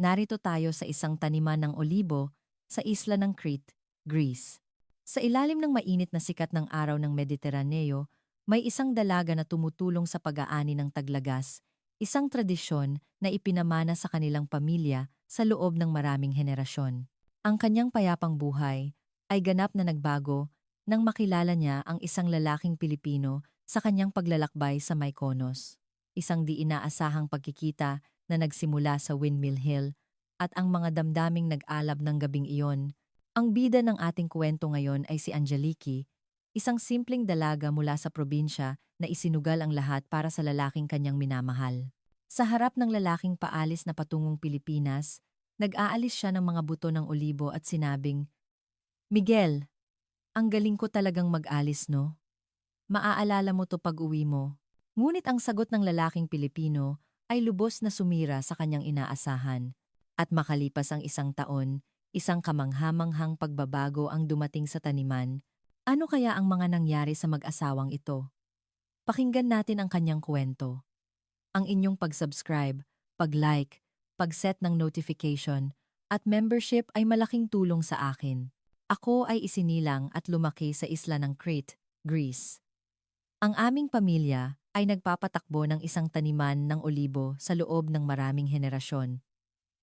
Narito tayo sa isang taniman ng olibo sa isla ng Crete, Greece. Sa ilalim ng mainit na sikat ng araw ng Mediteraneo, may isang dalaga na tumutulong sa pag-aani ng taglagas, isang tradisyon na ipinamana sa kanilang pamilya sa loob ng maraming henerasyon. Ang kanyang payapang buhay ay ganap na nagbago nang makilala niya ang isang lalaking Pilipino sa kanyang paglalakbay sa Mykonos. Isang di inaasahang pagkikita na nagsimula sa Windmill Hill at ang mga damdaming nag-alab ng gabing iyon. Ang bida ng ating kwento ngayon ay si Angeliki, isang simpleng dalaga mula sa probinsya na isinugal ang lahat para sa lalaking kanyang minamahal. Sa harap ng lalaking paalis na patungong Pilipinas, nag-aalis siya ng mga buto ng olibo at sinabing, "Miguel, ang galing ko talagang mag-alis, no? Maaalala mo to pag-uwi mo." Ngunit ang sagot ng lalaking Pilipino ay lubos na sumira sa kanyang inaasahan. At makalipas ang isang taon, isang kamanghamanghang pagbabago ang dumating sa taniman. Ano kaya ang mga nangyari sa mag-asawang ito? Pakinggan natin ang kanyang kwento. Ang inyong pag-subscribe, pag-like, pag-set ng notification, at membership ay malaking tulong sa akin. Ako ay isinilang at lumaki sa isla ng Crete, Greece. Ang aming pamilya ay nagpapatakbo ng isang taniman ng olibo sa loob ng maraming henerasyon.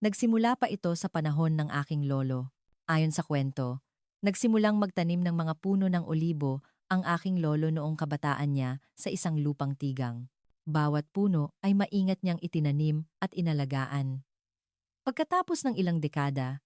Nagsimula pa ito sa panahon ng aking lolo. Ayon sa kwento, nagsimulang magtanim ng mga puno ng olibo ang aking lolo noong kabataan niya sa isang lupang tigang. Bawat puno ay maingat niyang itinanim at inalagaan. Pagkatapos ng ilang dekada,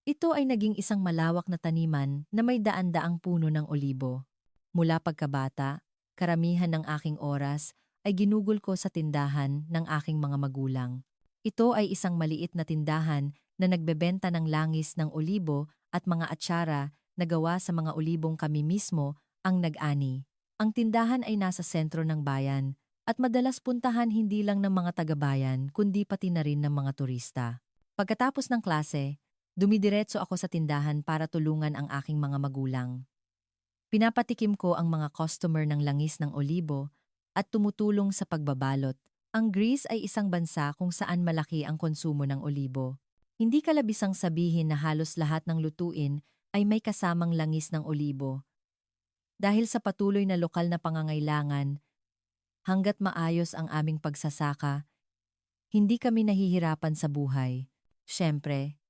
ito ay naging isang malawak na taniman na may daan-daang puno ng olibo. Mula pagkabata, karamihan ng aking oras ay ginugol ko sa tindahan ng aking mga magulang. Ito ay isang maliit na tindahan na nagbebenta ng langis ng olibo at mga atsara na gawa sa mga olibong kami mismo ang nag-ani. Ang tindahan ay nasa sentro ng bayan at madalas puntahan hindi lang ng mga taga-bayan kundi pati na rin ng mga turista. Pagkatapos ng klase, dumidiretso ako sa tindahan para tulungan ang aking mga magulang. Pinapatikim ko ang mga customer ng langis ng olibo at tumutulong sa pagbabalot. Ang Greece ay isang bansa kung saan malaki ang konsumo ng olibo. Hindi kalabisang sabihin na halos lahat ng lutuin ay may kasamang langis ng olibo. Dahil sa patuloy na lokal na pangangailangan, hanggat maayos ang aming pagsasaka, hindi kami nahihirapan sa buhay. Siyempre,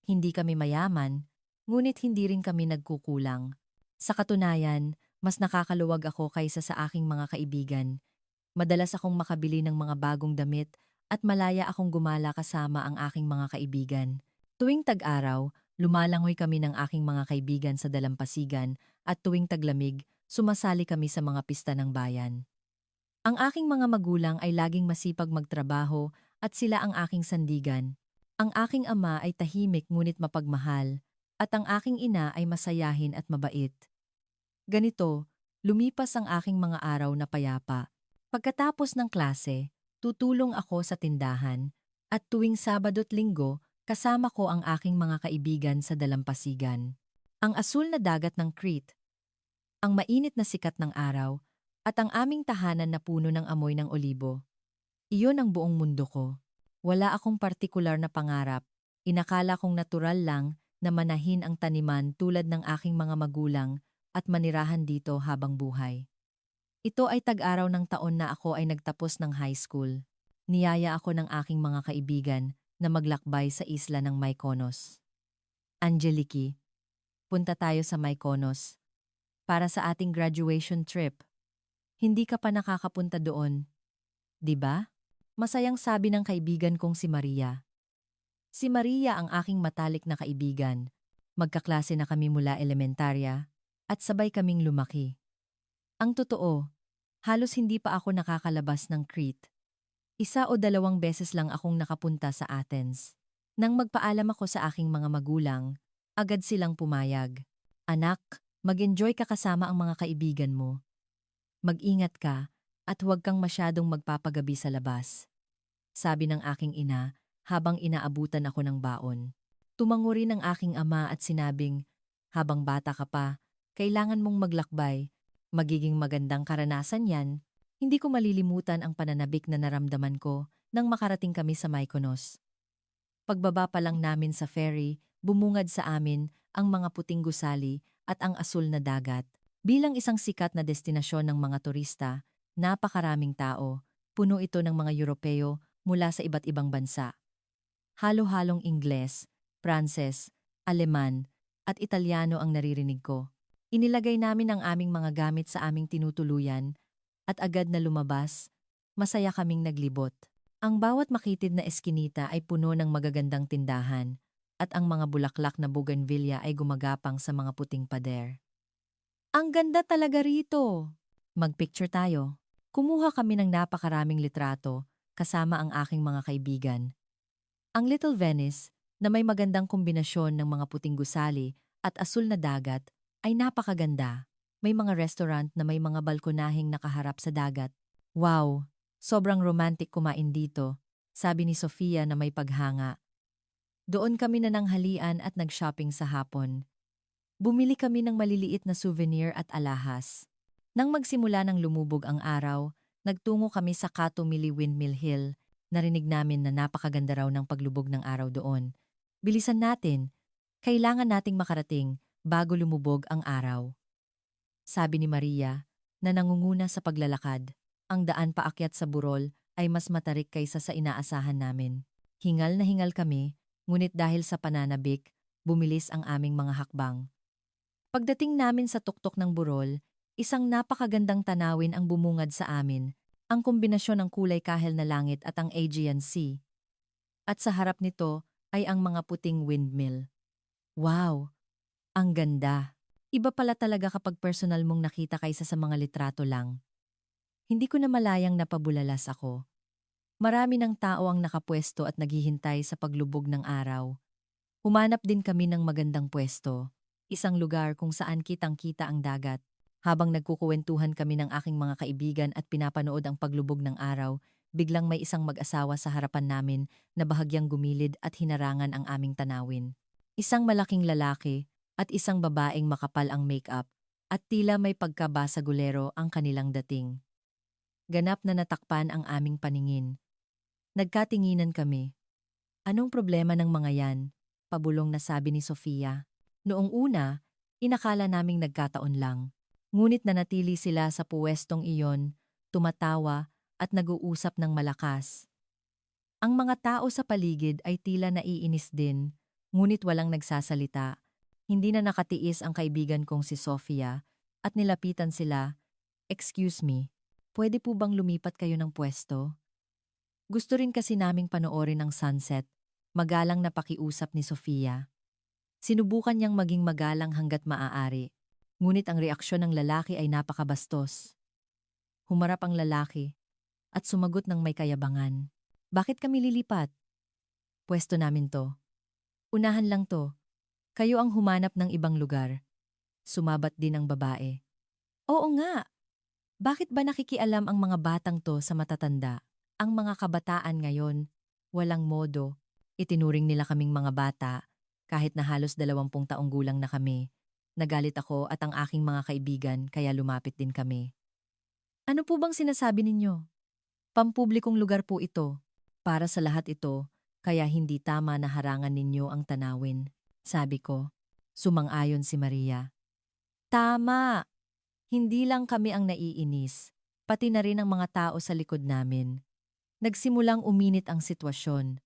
hindi kami mayaman, ngunit hindi rin kami nagkukulang. Sa katunayan, mas nakakaluwag ako kaysa sa aking mga kaibigan. Madalas akong makabili ng mga bagong damit at malaya akong gumala kasama ang aking mga kaibigan. Tuwing tag-araw, lumalangoy kami ng aking mga kaibigan sa dalampasigan at tuwing taglamig, sumasali kami sa mga pista ng bayan. Ang aking mga magulang ay laging masipag magtrabaho at sila ang aking sandigan. Ang aking ama ay tahimik ngunit mapagmahal at ang aking ina ay masayahin at mabait. Ganito, lumipas ang aking mga araw na payapa. Pagkatapos ng klase, tutulong ako sa tindahan at tuwing Sabado't Linggo, kasama ko ang aking mga kaibigan sa dalampasigan. Ang asul na dagat ng Crete, ang mainit na sikat ng araw, at ang aming tahanan na puno ng amoy ng olibo. Iyon ang buong mundo ko. Wala akong partikular na pangarap. Inakala kong natural lang na manahin ang taniman tulad ng aking mga magulang at manirahan dito habang buhay. Ito ay tag-araw ng taon na ako ay nagtapos ng high school. Niyaya ako ng aking mga kaibigan na maglakbay sa isla ng Mykonos. Angeliki, punta tayo sa Mykonos para sa ating graduation trip. Hindi ka pa nakakapunta doon, di ba? Masayang sabi ng kaibigan kong si Maria. Si Maria ang aking matalik na kaibigan. Magkaklase na kami mula elementarya at sabay kaming lumaki. Ang totoo, halos hindi pa ako nakakalabas ng Crete. Isa o dalawang beses lang akong nakapunta sa Athens. Nang magpaalam ako sa aking mga magulang, agad silang pumayag. "Anak, mag-enjoy ka kasama ang mga kaibigan mo. Mag-ingat ka at huwag kang masyadong magpapagabi sa labas," sabi ng aking ina habang inaabutan ako ng baon. Tumango rin ang aking ama at sinabing, "Habang bata ka pa, kailangan mong maglakbay. Magiging magandang karanasan yan." Hindi ko malilimutan ang pananabik na naramdaman ko nang makarating kami sa Mykonos. Pagbaba pa lang namin sa ferry, bumungad sa amin ang mga puting gusali at ang asul na dagat. Bilang isang sikat na destinasyon ng mga turista, napakaraming tao, puno ito ng mga Europeo mula sa iba't ibang bansa. Halo-halong Ingles, Pranses, Aleman, at Italyano ang naririnig ko. Inilagay namin ang aming mga gamit sa aming tinutuluyan at agad na lumabas, masaya kaming naglibot. Ang bawat makitid na eskinita ay puno ng magagandang tindahan at ang mga bulaklak na bougainvillea ay gumagapang sa mga puting pader. Ang ganda talaga rito! Magpicture tayo. Kumuha kami ng napakaraming litrato kasama ang aking mga kaibigan. Ang Little Venice, na may magandang kombinasyon ng mga puting gusali at asul na dagat, ay napakaganda. May mga restaurant na may mga balkonahing nakaharap sa dagat. Wow! Sobrang romantic kumain dito, sabi ni Sofia na may paghanga. Doon kami nananghalian at nag-shopping sa hapon. Bumili kami ng maliliit na souvenir at alahas. Nang magsimula ng lumubog ang araw, nagtungo kami sa Katumili Windmill Hill. Narinig namin na napakaganda raw ng paglubog ng araw doon. Bilisan natin. Kailangan nating makarating bago lumubog ang araw. Sabi ni Maria, na nangunguna sa paglalakad. Ang daan paakyat sa burol ay mas matarik kaysa sa inaasahan namin. Hingal na hingal kami, ngunit dahil sa pananabik, bumilis ang aming mga hakbang. Pagdating namin sa tuktok ng burol, isang napakagandang tanawin ang bumungad sa amin, ang kombinasyon ng kulay kahel na langit at ang Aegean Sea. At sa harap nito ay ang mga puting windmill. Wow! Ang ganda! Iba pala talaga kapag personal mong nakita kaysa sa mga litrato lang. Hindi ko na malayang napabulalas ako. Marami ng tao ang nakapwesto at naghihintay sa paglubog ng araw. Humanap din kami ng magandang pwesto, isang lugar kung saan kitang-kita ang dagat. Habang nagkukuwentuhan kami ng aking mga kaibigan at pinapanood ang paglubog ng araw, biglang may isang mag-asawa sa harapan namin na bahagyang gumilid at hinarangan ang aming tanawin. Isang malaking lalaki at isang babaeng makapal ang make-up at tila may pagkabasagulero ang kanilang dating. Ganap na natakpan ang aming paningin. Nagkatinginan kami. Anong problema ng mga yan? Pabulong na sabi ni Sofia. Noong una, inakala naming nagkataon lang. Ngunit nanatili sila sa puwestong iyon, tumatawa at nag-uusap ng malakas. Ang mga tao sa paligid ay tila naiinis din, ngunit walang nagsasalita. Hindi na nakatiis ang kaibigan kong si Sofia at nilapitan sila. Excuse me, pwede po bang lumipat kayo ng pwesto? Gusto rin kasi naming panoorin ang sunset, magalang na pakiusap ni Sofia. Sinubukan niyang maging magalang hanggat maaari, ngunit ang reaksyon ng lalaki ay napakabastos. Humarap ang lalaki at sumagot ng may kayabangan. Bakit kami lilipat? Pwesto namin to. Unahan lang to. Kayo ang humanap ng ibang lugar. Sumabat din ang babae. Oo nga. Bakit ba nakikialam ang mga batang to sa matatanda? Ang mga kabataan ngayon, walang modo. Itinuring nila kaming mga bata, kahit na halos 20 taong gulang na kami. Nagalit ako at ang aking mga kaibigan kaya lumapit din kami. Ano po bang sinasabi ninyo? Pampublikong lugar po ito. Para sa lahat ito, kaya hindi tama na harangan ninyo ang tanawin. Sabi ko, sumang-ayon si Maria. Tama! Hindi lang kami ang naiinis, pati na rin ang mga tao sa likod namin. Nagsimulang uminit ang sitwasyon.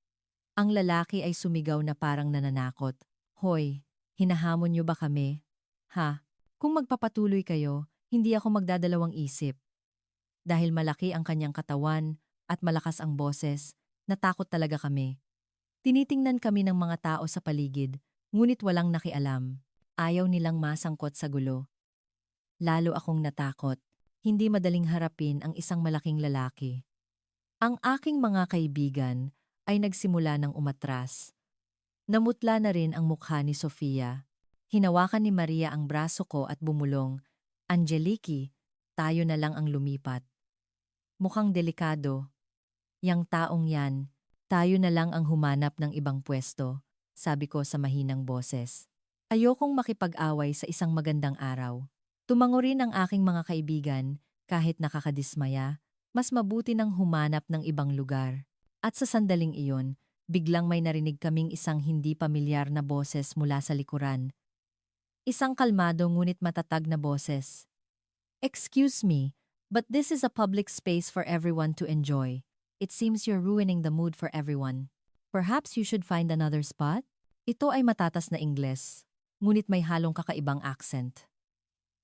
Ang lalaki ay sumigaw na parang nananakot. Hoy, hinahamon niyo ba kami? Ha? Kung magpapatuloy kayo, hindi ako magdadalawang isip. Dahil malaki ang kanyang katawan at malakas ang boses, natakot talaga kami. Tinitingnan kami ng mga tao sa paligid, ngunit walang nakialam. Ayaw nilang masangkot sa gulo. Lalo akong natakot. Hindi madaling harapin ang isang malaking lalaki. Ang aking mga kaibigan ay nagsimula ng umatras. Namutla na rin ang mukha ni Sofia. Hinawakan ni Maria ang braso ko at bumulong, Angeliki, tayo na lang ang lumipat. Mukhang delikado. Yang taong yan, tayo na lang ang humanap ng ibang pwesto, sabi ko sa mahinang boses. Ayokong makipag-away sa isang magandang araw. Tumango rin ang aking mga kaibigan, kahit nakakadismaya, mas mabuti nang humanap ng ibang lugar. At sa sandaling iyon, biglang may narinig kaming isang hindi pamilyar na boses mula sa likuran. Isang kalmado ngunit matatag na boses. "Excuse me, but this is a public space for everyone to enjoy. It seems you're ruining the mood for everyone. Perhaps you should find another spot?" Ito ay matatas na Ingles, ngunit may halong kakaibang accent.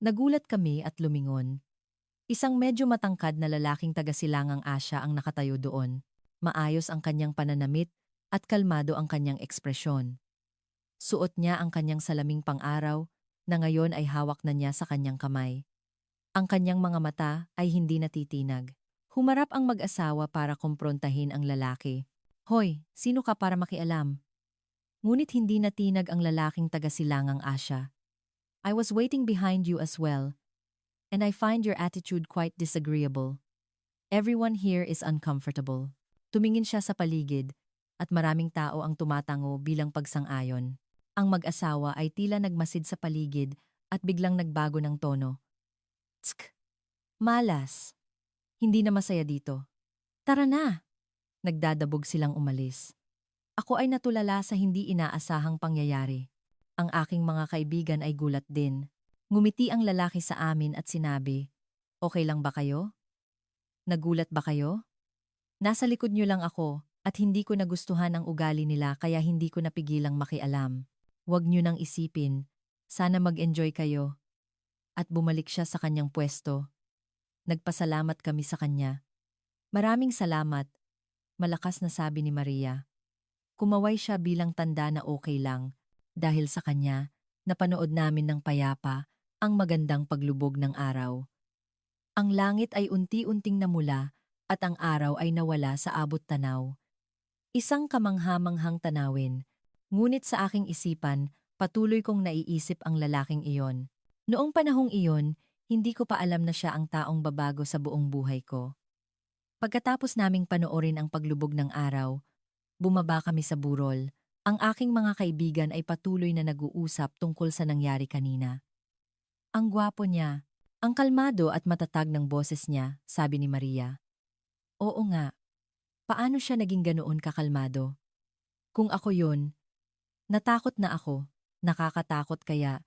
Nagulat kami at lumingon. Isang medyo matangkad na lalaking taga-silangang Asya ang nakatayo doon. Maayos ang kanyang pananamit at kalmado ang kanyang ekspresyon. Suot niya ang kanyang salaming pang-araw na ngayon ay hawak na niya sa kanyang kamay. Ang kanyang mga mata ay hindi natitinag. Humarap ang mag-asawa para kumprontahin ang lalaki. "Hoy, sino ka para makialam?" Ngunit hindi natinag ang lalaking taga-silangang Asya. "I was waiting behind you as well, and I find your attitude quite disagreeable. Everyone here is uncomfortable." Tumingin siya sa paligid at maraming tao ang tumatango bilang pagsang-ayon. Ang mag-asawa ay tila nagmasid sa paligid at biglang nagbago ng tono. "Tsk! Malas! Hindi na masaya dito. Tara na!" Nagdadabog silang umalis. Ako ay natulala sa hindi inaasahang pangyayari. Ang aking mga kaibigan ay gulat din. Ngumiti ang lalaki sa amin at sinabi, "Okay lang ba kayo? Nagulat ba kayo? Nasa likod niyo lang ako at hindi ko nagustuhan ang ugali nila kaya hindi ko napigilang makialam. Huwag niyo nang isipin. Sana mag-enjoy kayo." At bumalik siya sa kanyang pwesto. Nagpasalamat kami sa kanya. "Maraming salamat," malakas na sabi ni Maria. Kumaway siya bilang tanda na okay lang. Dahil sa kanya, napanood namin ng payapa ang magandang paglubog ng araw. Ang langit ay unti-unting namula at ang araw ay nawala sa abot tanaw. Isang kamangha-manghang tanawin. Ngunit sa aking isipan, patuloy kong naiisip ang lalaking iyon. Noong panahong iyon, hindi ko pa alam na siya ang taong babago sa buong buhay ko. Pagkatapos naming panoorin ang paglubog ng araw, bumaba kami sa burol. Ang aking mga kaibigan ay patuloy na nag-uusap tungkol sa nangyari kanina. "Ang gwapo niya, ang kalmado at matatag ng boses niya," sabi ni Maria. "Oo nga. Paano siya naging ganoon kakalmado? Kung ako yun, natakot na ako. Nakakatakot kaya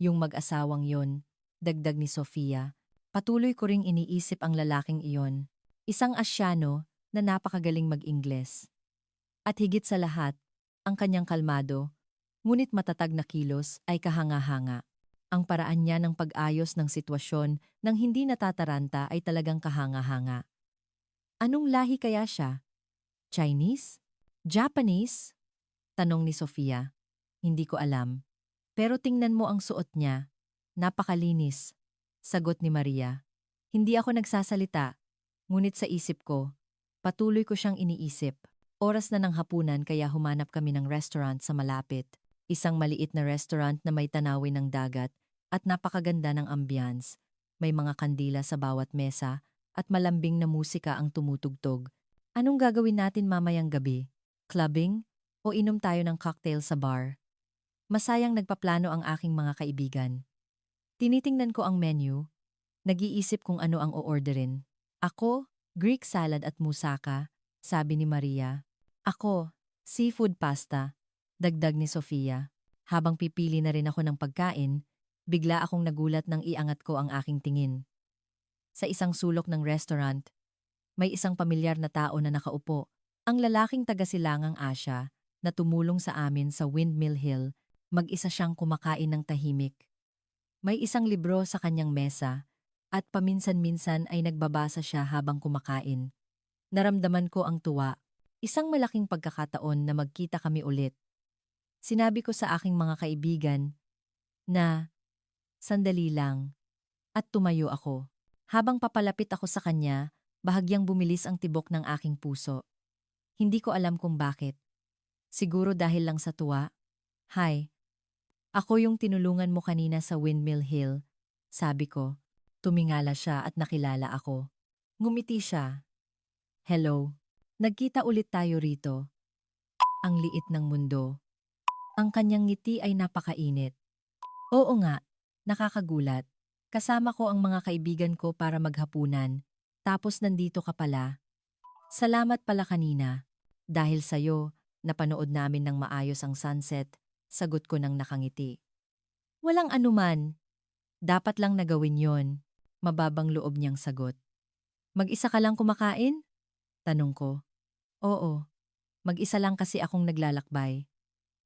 yung mag-asawang yon," dagdag ni Sofia. Patuloy ko ring iniisip ang lalaking iyon. Isang Asyano na napakagaling mag-Ingles. At higit sa lahat, ang kanyang kalmado, ngunit matatag na kilos ay kahanga-hanga. Ang paraan niya ng pag-ayos ng sitwasyon nang hindi natataranta ay talagang kahanga-hanga. Anong lahi kaya siya? Chinese? Japanese? Tanong ni Sofia. Hindi ko alam. Pero tingnan mo ang suot niya. Napakalinis. Sagot ni Maria. Hindi ako nagsasalita, ngunit sa isip ko, patuloy ko siyang iniisip. Oras na ng hapunan kaya humanap kami ng restaurant sa malapit. Isang maliit na restaurant na may tanawin ng dagat at napakaganda ng ambience. May mga kandila sa bawat mesa at malambing na musika ang tumutugtog. Anong gagawin natin mamayang gabi? Clubbing? O inom tayo ng cocktail sa bar? Masayang nagpaplano ang aking mga kaibigan. Tinitingnan ko ang menu. Nag-iisip kung ano ang o-orderin. Ako, Greek salad at moussaka, sabi ni Maria. Ako, seafood pasta, dagdag ni Sofia. Habang pipili na rin ako ng pagkain, bigla akong nagulat nang iangat ko ang aking tingin. Sa isang sulok ng restaurant, may isang pamilyar na tao na nakaupo, ang lalaking taga-silangang Asya na tumulong sa amin sa Windmill Hill, mag-isa siyang kumakain ng tahimik. May isang libro sa kanyang mesa at paminsan-minsan ay nagbabasa siya habang kumakain. Naramdaman ko ang tuwa. Isang malaking pagkakataon na magkita kami ulit. Sinabi ko sa aking mga kaibigan na sandali lang at tumayo ako. Habang papalapit ako sa kanya, bahagyang bumilis ang tibok ng aking puso. Hindi ko alam kung bakit. Siguro dahil lang sa tuwa. "Hi, ako yung tinulungan mo kanina sa Windmill Hill," sabi ko. Tumingala siya at nakilala ako. Ngumiti siya. "Hello. Nagkita ulit tayo rito." Ang liit ng mundo. Ang kanyang ngiti ay napakainit. Oo nga, nakakagulat. Kasama ko ang mga kaibigan ko para maghapunan. Tapos nandito ka pala. Salamat pala kanina. Dahil sa'yo, Napanood namin ng maayos ang sunset, sagot ko ng nakangiti. Walang anuman, dapat lang nagawin yon, mababang loob niyang sagot. Mag-isa ka lang kumakain? Tanong ko. Oo, mag-isa lang kasi akong naglalakbay.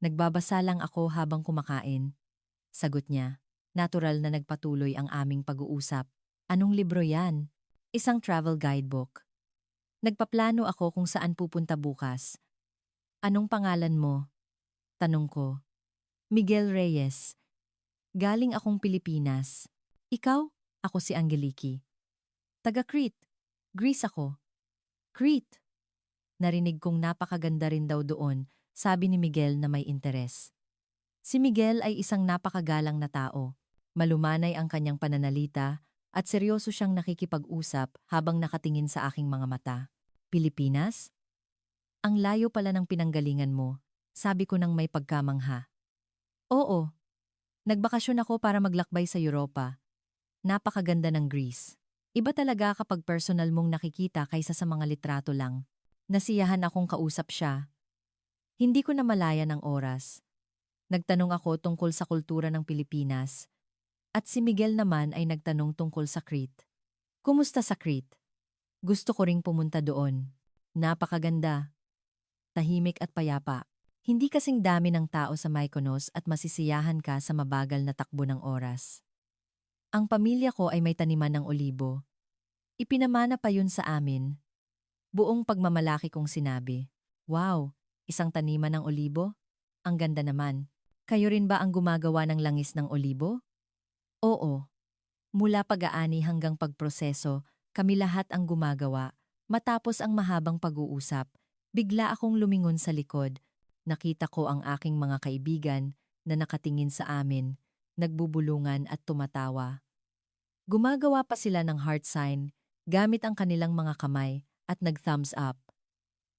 Nagbabasa lang ako habang kumakain. Sagot niya. Natural na nagpatuloy ang aming pag-uusap. Anong libro yan? Isang travel guidebook. Nagpaplano ako kung saan pupunta bukas. Anong pangalan mo? Tanong ko. Miguel Reyes. Galing akong Pilipinas. Ikaw? Ako si Angeliki. Taga Crete. Greece ako. Crete. Narinig kong napakaganda rin daw doon, sabi ni Miguel na may interes. Si Miguel ay isang napakagalang na tao. Malumanay ang kanyang pananalita at seryoso siyang nakikipag-usap habang nakatingin sa aking mga mata. Pilipinas? Ang layo pala ng pinanggalingan mo, sabi ko nang may pagkamangha. Oo, nagbakasyon ako para maglakbay sa Europa. Napakaganda ng Greece. Iba talaga kapag personal mong nakikita kaysa sa mga litrato lang. Nasiyahan akong kausap siya. Hindi ko na malaya ng oras. Nagtanong ako tungkol sa kultura ng Pilipinas. At si Miguel naman ay nagtanong tungkol sa Crete. Kumusta sa Crete? Gusto ko ring pumunta doon. Napakaganda. Tahimik at payapa. Hindi kasing dami ng tao sa Mykonos at masisiyahan ka sa mabagal na takbo ng oras. Ang pamilya ko ay may taniman ng olibo. Ipinamana pa yun sa amin. Buong pagmamalaki kong sinabi, wow, isang taniman ng olibo? Ang ganda naman. Kayo rin ba ang gumagawa ng langis ng olibo? Oo. Mula pag-aani hanggang pagproseso, kami lahat ang gumagawa. Matapos ang mahabang pag-uusap, bigla akong lumingon sa likod. Nakita ko ang aking mga kaibigan na nakatingin sa amin, nagbubulungan at tumatawa. Gumagawa pa sila ng heart sign gamit ang kanilang mga kamay at nag-thumbs up.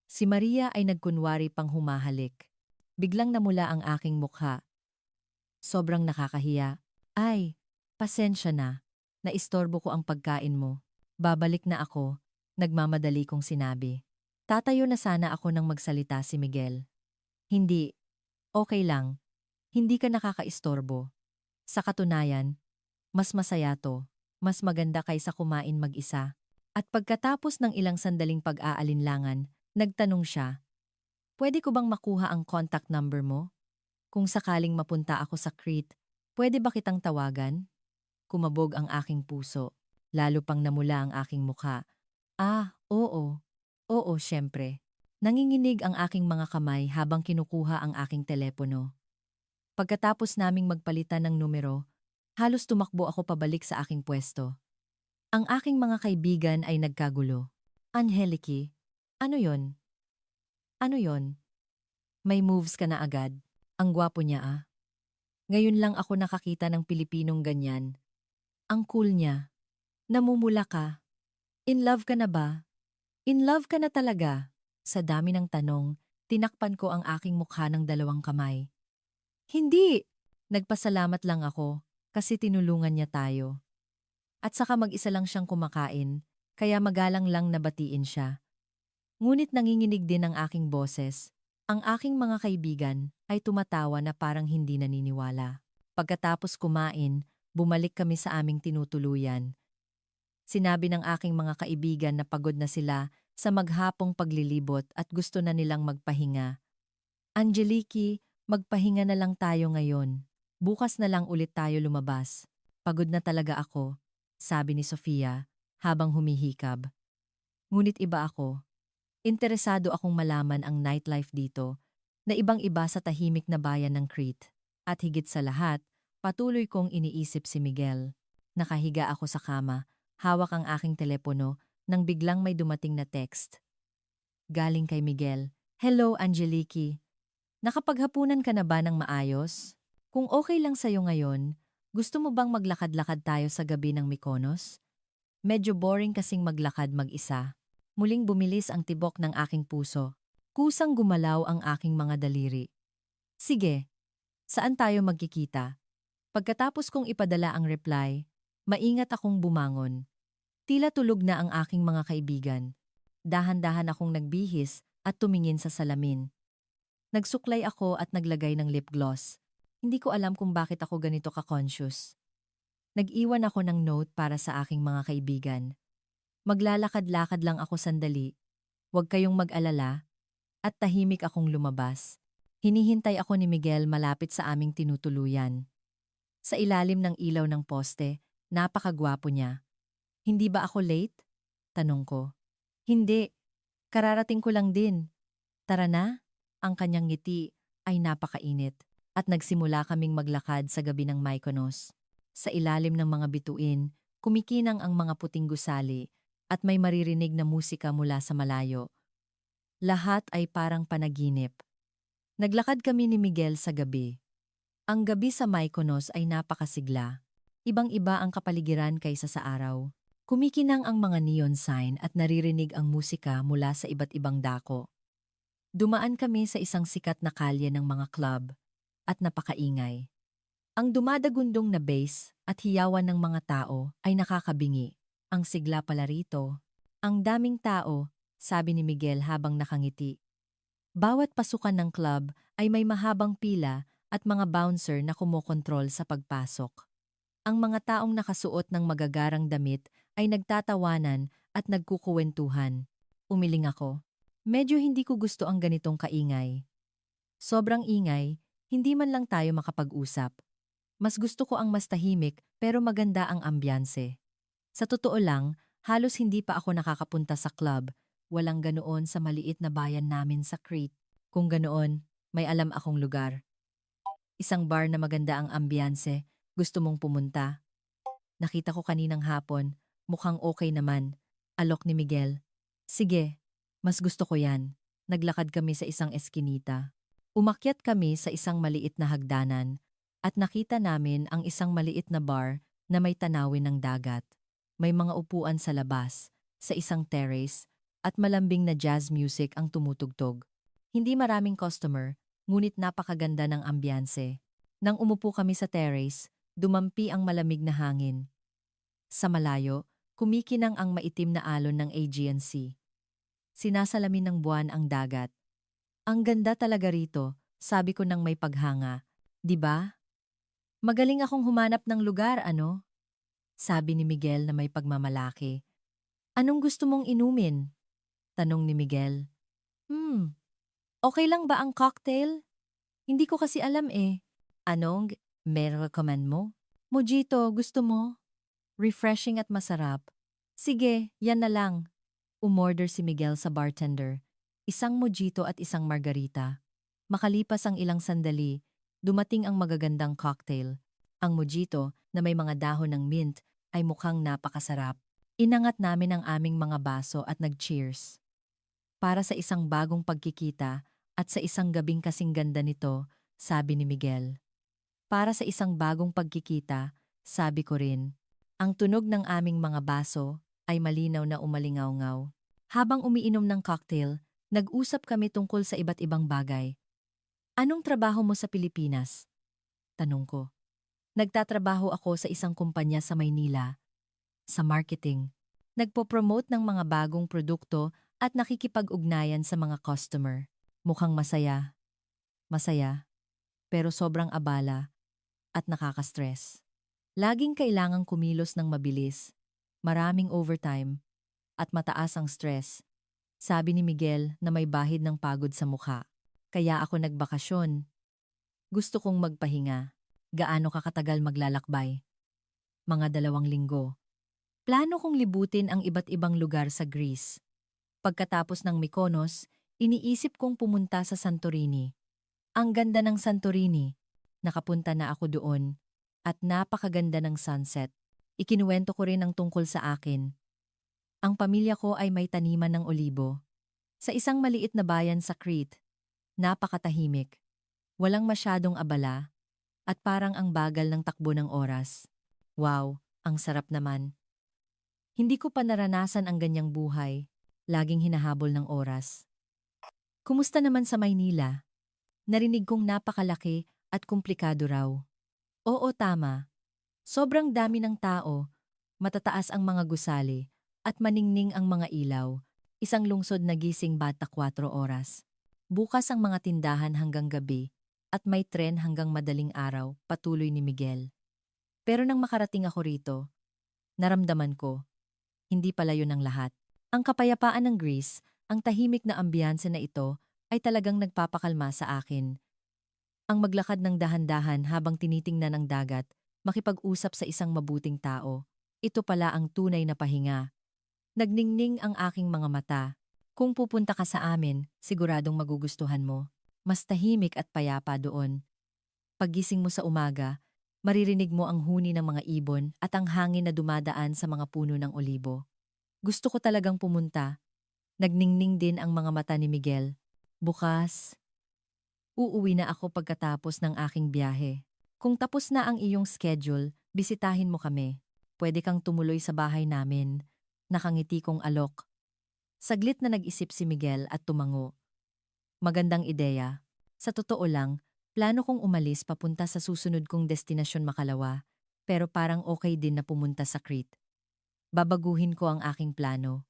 Si Maria ay nagkunwari pang humahalik. Biglang namula ang aking mukha. Sobrang nakakahiya. Ay, pasensya na. Naistorbo ko ang pagkain mo. Babalik na ako, nagmamadali kong sinabi. Tatayo na sana ako nang magsalita si Miguel. Hindi. Okay lang. Hindi ka nakakaistorbo. Sa katunayan, mas masaya to. Mas maganda kaysa kumain mag-isa. At pagkatapos ng ilang sandaling pag-aalinlangan, nagtanong siya, pwede ko bang makuha ang contact number mo? Kung sakaling mapunta ako sa Crete, pwede ba kitang tawagan? Kumabog ang aking puso, lalo pang namula ang aking mukha. Ah, oo. Oo, syempre. Nanginginig ang aking mga kamay habang kinukuha ang aking telepono. Pagkatapos naming magpalitan ng numero, halos tumakbo ako pabalik sa aking pwesto. Ang aking mga kaibigan ay nagkagulo. Angeliki, ano yon? Ano yon? May moves ka na agad. Ang gwapo niya ah. Ngayon lang ako nakakita ng Pilipinong ganyan. Ang cool niya. Namumula ka. In love ka na ba? In love ka na talaga? Sa dami ng tanong, tinakpan ko ang aking mukha ng dalawang kamay. Hindi! Nagpasalamat lang ako kasi tinulungan niya tayo. At saka mag-isa lang siyang kumakain, kaya magalang lang nabatiin siya. Ngunit nanginginig din ang aking boses. Ang aking mga kaibigan ay tumatawa na parang hindi naniniwala. Pagkatapos kumain, bumalik kami sa aming tinutuluyan. Sinabi ng aking mga kaibigan na pagod na sila sa maghapong paglilibot at gusto na nilang magpahinga. Angeliki, magpahinga na lang tayo ngayon. Bukas na lang ulit tayo lumabas. Pagod na talaga ako, sabi ni Sofia habang humihikab. Ngunit iba ako. Interesado akong malaman ang nightlife dito na ibang-iba sa tahimik na bayan ng Crete. At higit sa lahat, patuloy kong iniisip si Miguel. Nakahiga ako sa kama, hawak ang aking telepono nang biglang may dumating na text. Galing kay Miguel. Hello, Angeliki. Nakapaghapunan ka na ba ng maayos? Kung okay lang sa'yo ngayon, gusto mo bang maglakad-lakad tayo sa gabi ng Mykonos? Medyo boring kasing maglakad mag-isa. Muling bumilis ang tibok ng aking puso. Kusang gumalaw ang aking mga daliri. Sige, saan tayo magkikita? Pagkatapos kong ipadala ang reply, maingat akong bumangon. Tila tulog na ang aking mga kaibigan. Dahan-dahan akong nagbihis at tumingin sa salamin. Nagsuklay ako at naglagay ng lip gloss. Hindi ko alam kung bakit ako ganito ka-conscious. Nag-iwan ako ng note para sa aking mga kaibigan. Maglalakad-lakad lang ako sandali. Huwag kayong mag-alala. At tahimik akong lumabas. Hinihintay ako ni Miguel malapit sa aming tinutuluyan. Sa ilalim ng ilaw ng poste, napakagwapo niya. Hindi ba ako late? Tanong ko. Hindi. Kararating ko lang din. Tara na. Ang kanyang ngiti ay napakainit at nagsimula kaming maglakad sa gabi ng Mykonos. Sa ilalim ng mga bituin, kumikinang ang mga puting gusali at may maririnig na musika mula sa malayo. Lahat ay parang panaginip. Naglakad kami ni Miguel sa gabi. Ang gabi sa Mykonos ay napakasigla. Ibang-iba ang kapaligiran kaysa sa araw. Kumikinang ang mga neon sign at naririnig ang musika mula sa iba't ibang dako. Dumaan kami sa isang sikat na kalye ng mga club at napakaingay. Ang dumadagundong na bass at hiyawan ng mga tao ay nakakabingi. Ang sigla pala rito. Ang daming tao, sabi ni Miguel habang nakangiti. Bawat pasukan ng club ay may mahabang pila at mga bouncer na kumokontrol sa pagpasok. Ang mga taong nakasuot ng magagarang damit ay nagtatawanan at nagkukuwentuhan. Umiling ako. Medyo hindi ko gusto ang ganitong kaingay. Sobrang ingay, hindi man lang tayo makapag-usap. Mas gusto ko ang mas tahimik pero maganda ang ambiyanse. Sa totoo lang, halos hindi pa ako nakakapunta sa club. Walang ganoon sa maliit na bayan namin sa Crete. Kung ganoon, may alam akong lugar. Isang bar na maganda ang ambiyanse. Gusto mong pumunta? Nakita ko kaninang hapon. Mukhang okay naman. Alok ni Miguel. Sige. Mas gusto ko yan. Naglakad kami sa isang eskinita. Umakyat kami sa isang maliit na hagdanan at nakita namin ang isang maliit na bar na may tanawin ng dagat. May mga upuan sa labas, sa isang terrace, at malambing na jazz music ang tumutugtog. Hindi maraming customer, ngunit napakaganda ng ambiyanse. Nang umupo kami sa terrace, dumampi ang malamig na hangin. Sa malayo, kumikinang ang maitim na alon ng Aegean Sea. Sinasalamin ng buwan ang dagat. Ang ganda talaga rito, sabi ko nang may paghanga. Di ba? Magaling akong humanap ng lugar, ano? Sabi ni Miguel na may pagmamalaki. Anong gusto mong inumin? Tanong ni Miguel. Okay lang ba ang cocktail? Hindi ko kasi alam eh. Anong may recommend mo? Mojito, gusto mo? Refreshing at masarap. Sige, yan na lang. Umorder si Miguel sa bartender. Isang mojito at isang margarita. Makalipas ang ilang sandali, dumating ang magagandang cocktail. Ang mojito na may mga dahon ng mint ay mukhang napakasarap. Inangat namin ang aming mga baso at nag-cheers. Para sa isang bagong pagkikita at sa isang gabing kasing ganda nito, sabi ni Miguel. Para sa isang bagong pagkikita, sabi ko rin. Ang tunog ng aming mga baso ay malinaw na umalingaw-ngaw. Habang umiinom ng cocktail, nag-usap kami tungkol sa iba't ibang bagay. Anong trabaho mo sa Pilipinas? Tanong ko. Nagtatrabaho ako sa isang kumpanya sa Maynila. Sa marketing. Nagpo-promote ng mga bagong produkto at nakikipag-ugnayan sa mga customer. Mukhang masaya. Masaya. Pero sobrang abala at nakaka-stress. Laging kailangang kumilos ng mabilis. Maraming overtime. At mataas ang stress. Sabi ni Miguel na may bahid ng pagod sa mukha. Kaya ako nagbakasyon. Gusto kong magpahinga. Gaano ka katagal maglalakbay? Mga 2 linggo. Plano kong libutin ang iba't ibang lugar sa Greece. Pagkatapos ng Mykonos, iniisip kong pumunta sa Santorini. Ang ganda ng Santorini. Nakapunta na ako doon. At napakaganda ng sunset. Ikinuwento ko rin ang tungkol sa akin. Ang pamilya ko ay may taniman ng olibo. Sa isang maliit na bayan sa Crete, napakatahimik. Walang masyadong abala, at parang ang bagal ng takbo ng oras. Wow, ang sarap naman. Hindi ko pa naranasan ang ganyang buhay, laging hinahabol ng oras. Kumusta naman sa Maynila? Narinig kong napakalaki at komplikado raw. Oo, tama. Sobrang dami ng tao, matataas ang mga gusali, at maningning ang mga ilaw, isang lungsod na gising bata 4 oras. Bukas ang mga tindahan hanggang gabi at may tren hanggang madaling araw, patuloy ni Miguel. Pero nang makarating ako rito, naramdaman ko, hindi pala yun ang lahat. Ang kapayapaan ng Greece, ang tahimik na ambiyanse na ito, ay talagang nagpapakalma sa akin. Ang maglakad ng dahan-dahan habang tinitingnan ang dagat, makipag-usap sa isang mabuting tao. Ito pala ang tunay na pahinga. Nagningning ang aking mga mata. Kung pupunta ka sa amin, siguradong magugustuhan mo. Mas tahimik at payapa doon. Paggising mo sa umaga, maririnig mo ang huni ng mga ibon at ang hangin na dumadaan sa mga puno ng olibo. Gusto ko talagang pumunta. Nagningning din ang mga mata ni Miguel. Bukas, uuwi na ako pagkatapos ng aking biyahe. Kung tapos na ang iyong schedule, bisitahin mo kami. Pwede kang tumuloy sa bahay namin. Nakangiti kong alok. Saglit na nag-isip si Miguel at tumango. Magandang ideya. Sa totoo lang, plano kong umalis papunta sa susunod kong destinasyon makalawa, pero parang okay din na pumunta sa Crete. Babaguhin ko ang aking plano.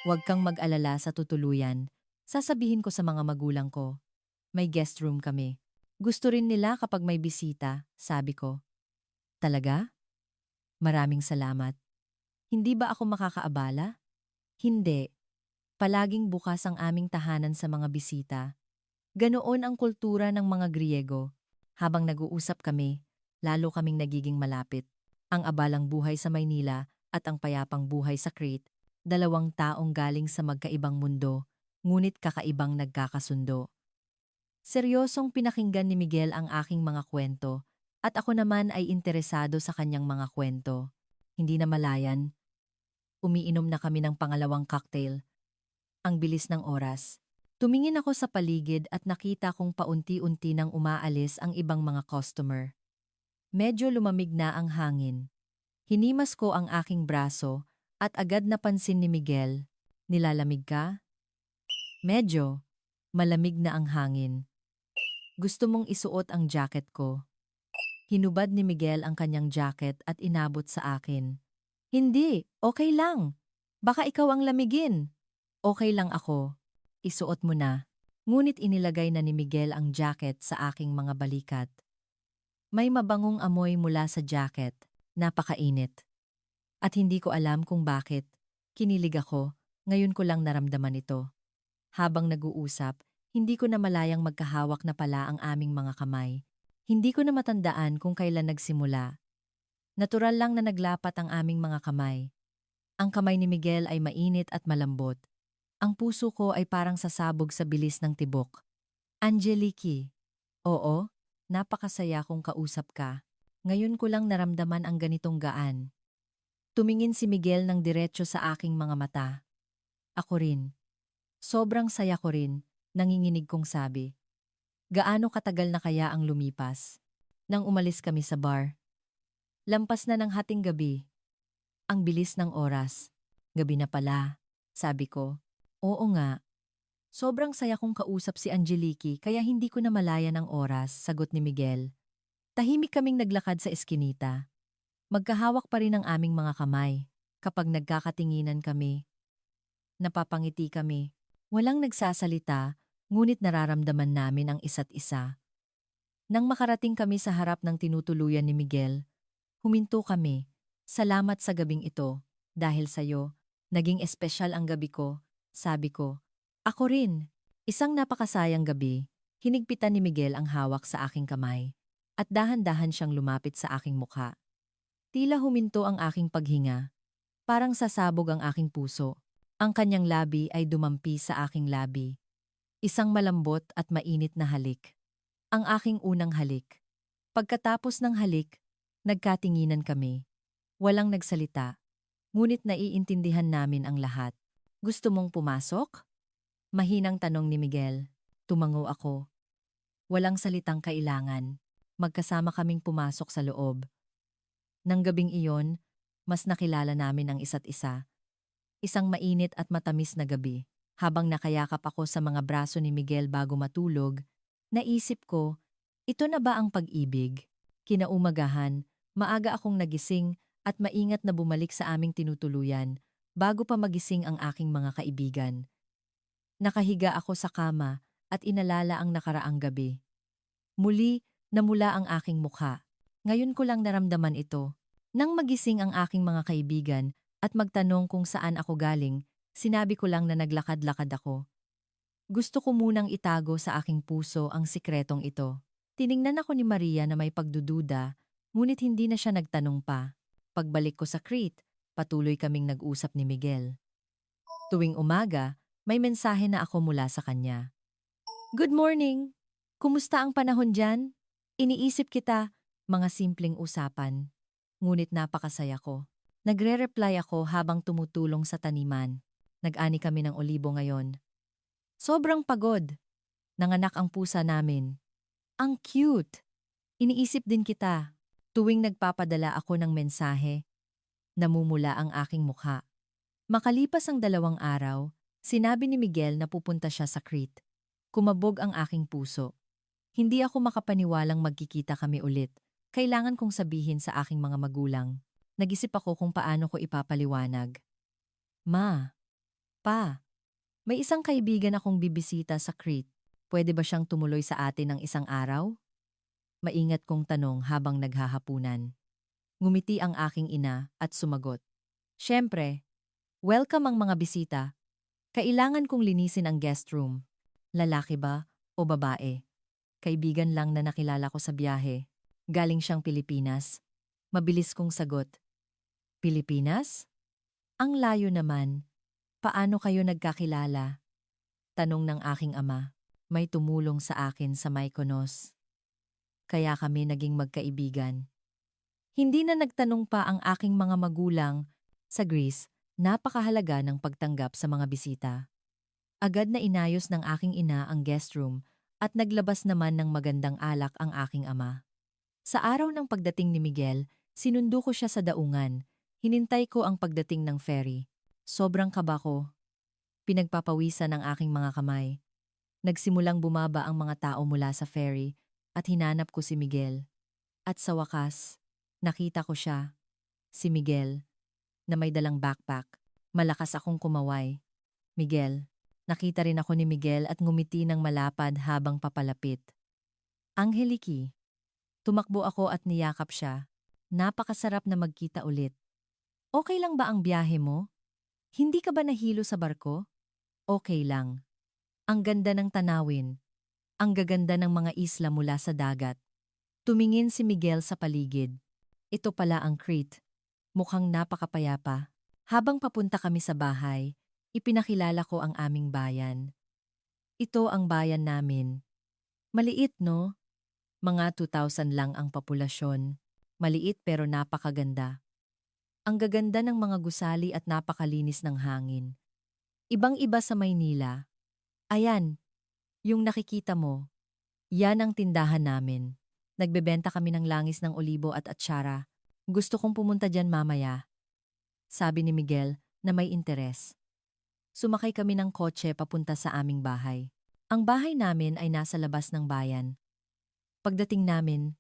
Huwag kang mag-alala sa tutuluyan. Sasabihin ko sa mga magulang ko. May guest room kami. Gusto rin nila kapag may bisita, sabi ko. Talaga? Maraming salamat. Hindi ba ako makakaabala? Hindi. Palaging bukas ang aming tahanan sa mga bisita. Ganoon ang kultura ng mga Griego. Habang nag-uusap kami, lalo kaming nagiging malapit. Ang abalang buhay sa Maynila at ang payapang buhay sa Crete, dalawang taong galing sa magkaibang mundo, ngunit kakaibang nagkakasundo. Seryosong pinakinggan ni Miguel ang aking mga kwento, at ako naman ay interesado sa kanyang mga kwento. Hindi na malayan, umiinom na kami ng pangalawang cocktail. Ang bilis ng oras. Tumingin ako sa paligid at nakita kong paunti-unti nang umaalis ang ibang mga customer. Medyo lumamig na ang hangin. Hinimas ko ang aking braso at agad napansin ni Miguel. Nilalamig ka? Medyo. Malamig na ang hangin. Gusto mong isuot ang jacket ko. Hinubad ni Miguel ang kanyang jacket at inabot sa akin. Hindi, okay lang. Baka ikaw ang lamigin. Okay lang ako. Isuot mo na. Ngunit inilagay na ni Miguel ang jacket sa aking mga balikat. May mabangong amoy mula sa jacket. Napakainit. At hindi ko alam kung bakit. Kinilig ako. Ngayon ko lang naramdaman ito. Habang nag-uusap, hindi ko na malayang magkahawak na pala ang aming mga kamay. Hindi ko na matandaan kung kailan nagsimula. Natural lang na naglapat ang aming mga kamay. Ang kamay ni Miguel ay mainit at malambot. Ang puso ko ay parang sasabog sa bilis ng tibok. Angeliki. Oo, napakasaya kong kausap ka. Ngayon ko lang naramdaman ang ganitong gaan. Tumingin si Miguel ng diretso sa aking mga mata. Ako rin. Sobrang saya ko rin, nanginginig kong sabi. Gaano katagal na kaya ang lumipas? Nang umalis kami sa bar. Lampas na ng hating gabi. Ang bilis ng oras. Gabi na pala, sabi ko. Oo nga. Sobrang saya kong kausap si Angeliki kaya hindi ko na malayan ang oras, sagot ni Miguel. Tahimik kaming naglakad sa eskinita. Magkahawak pa rin ang aming mga kamay. Kapag nagkakatinginan kami, napapangiti kami. Walang nagsasalita, ngunit nararamdaman namin ang isa't isa. Nang makarating kami sa harap ng tinutuluyan ni Miguel, huminto kami. Salamat sa gabing ito. Dahil sa'yo, naging espesyal ang gabi ko, sabi ko. Ako rin. Isang napakasayang gabi, hinigpitan ni Miguel ang hawak sa aking kamay, at dahan-dahan siyang lumapit sa aking mukha. Tila huminto ang aking paghinga. Parang sasabog ang aking puso. Ang kanyang labi ay dumampi sa aking labi. Isang malambot at mainit na halik. Ang aking unang halik. Pagkatapos ng halik, nagkatinginan kami. Walang nagsalita. Ngunit naiintindihan namin ang lahat. Gusto mong pumasok? Mahinang tanong ni Miguel. Tumango ako. Walang salitang kailangan. Magkasama kaming pumasok sa loob. Nang gabing iyon, mas nakilala namin ang isa't isa. Isang mainit at matamis na gabi. Habang nakayakap ako sa mga braso ni Miguel bago matulog, naisip ko, ito na ba ang pag-ibig? Kinaumagahan, maaga akong nagising at maingat na bumalik sa aming tinutuluyan bago pa magising ang aking mga kaibigan. Nakahiga ako sa kama at inalala ang nakaraang gabi. Muli, namula ang aking mukha. Ngayon ko lang naramdaman ito. Nang magising ang aking mga kaibigan at magtanong kung saan ako galing, sinabi ko lang na naglakad-lakad ako. Gusto ko munang itago sa aking puso ang sikretong ito. Tiningnan ako ni Maria na may pagdududa, ngunit hindi na siya nagtanong pa. Pagbalik ko sa Crete, patuloy kaming nag-usap ni Miguel. Tuwing umaga, may mensahe na ako mula sa kanya. Good morning! Kumusta ang panahon dyan? Iniisip kita, mga simpleng usapan. Ngunit napakasaya ko. Nagre-reply ako habang tumutulong sa taniman. Nag-ani kami ng olibo ngayon. Sobrang pagod. Nanganak ang pusa namin. Ang cute! Iniisip din kita. Tuwing nagpapadala ako ng mensahe, namumula ang aking mukha. Makalipas ang 2 araw, sinabi ni Miguel na pupunta siya sa Crete. Kumabog ang aking puso. Hindi ako makapaniwalang magkikita kami ulit. Kailangan kong sabihin sa aking mga magulang. Nag-isip ako kung paano ko ipapaliwanag. Ma, Pa, may isang kaibigan akong bibisita sa Crete. Pwede ba siyang tumuloy sa atin ng isang araw? Maingat kong tanong habang naghahapunan. Ngumiti ang aking ina at sumagot. Siyempre, welcome ang mga bisita. Kailangan kong linisin ang guest room. Lalaki ba o babae? Kaibigan lang na nakilala ko sa biyahe. Galing siyang Pilipinas. Mabilis kong sagot. Pilipinas? Ang layo naman. Paano kayo nagkakilala? Tanong ng aking ama. May tumulong sa akin sa Mykonos. Kaya kami naging magkaibigan. Hindi na nagtanong pa ang aking mga magulang. Sa Greece, napakahalaga ng pagtanggap sa mga bisita. Agad na inayos ng aking ina ang guest room at naglabas naman ng magandang alak ang aking ama. Sa araw ng pagdating ni Miguel, sinundo ko siya sa daungan. Hinintay ko ang pagdating ng ferry. Sobrang kaba ko. Pinagpapawisan ang aking mga kamay. Nagsimulang bumaba ang mga tao mula sa ferry at hinanap ko si Miguel. At sa wakas, nakita ko siya, si Miguel, na may dalang backpack. Malakas akong kumaway. Miguel, nakita rin ako ni Miguel at ngumiti ng malapad habang papalapit. Angeliki. Tumakbo ako at niyakap siya. Napakasarap na magkita ulit. Okay lang ba ang biyahe mo? Hindi ka ba nahilo sa barko? Okay lang. Ang ganda ng tanawin. Ang gaganda ng mga isla mula sa dagat. Tumingin si Miguel sa paligid. Ito pala ang Crete. Mukhang napakapayapa. Habang papunta kami sa bahay, ipinakilala ko ang aming bayan. Ito ang bayan namin. Maliit, no? Mga 2,000 lang ang populasyon. Maliit pero napakaganda. Ang gaganda ng mga gusali at napakalinis ng hangin. Ibang-iba sa Maynila. Ayan, yung nakikita mo. Yan ang tindahan namin. Nagbebenta kami ng langis ng olibo at atsara. Gusto kong pumunta dyan mamaya. Sabi ni Miguel na may interes. Sumakay kami ng kotse papunta sa aming bahay. Ang bahay namin ay nasa labas ng bayan. Pagdating namin,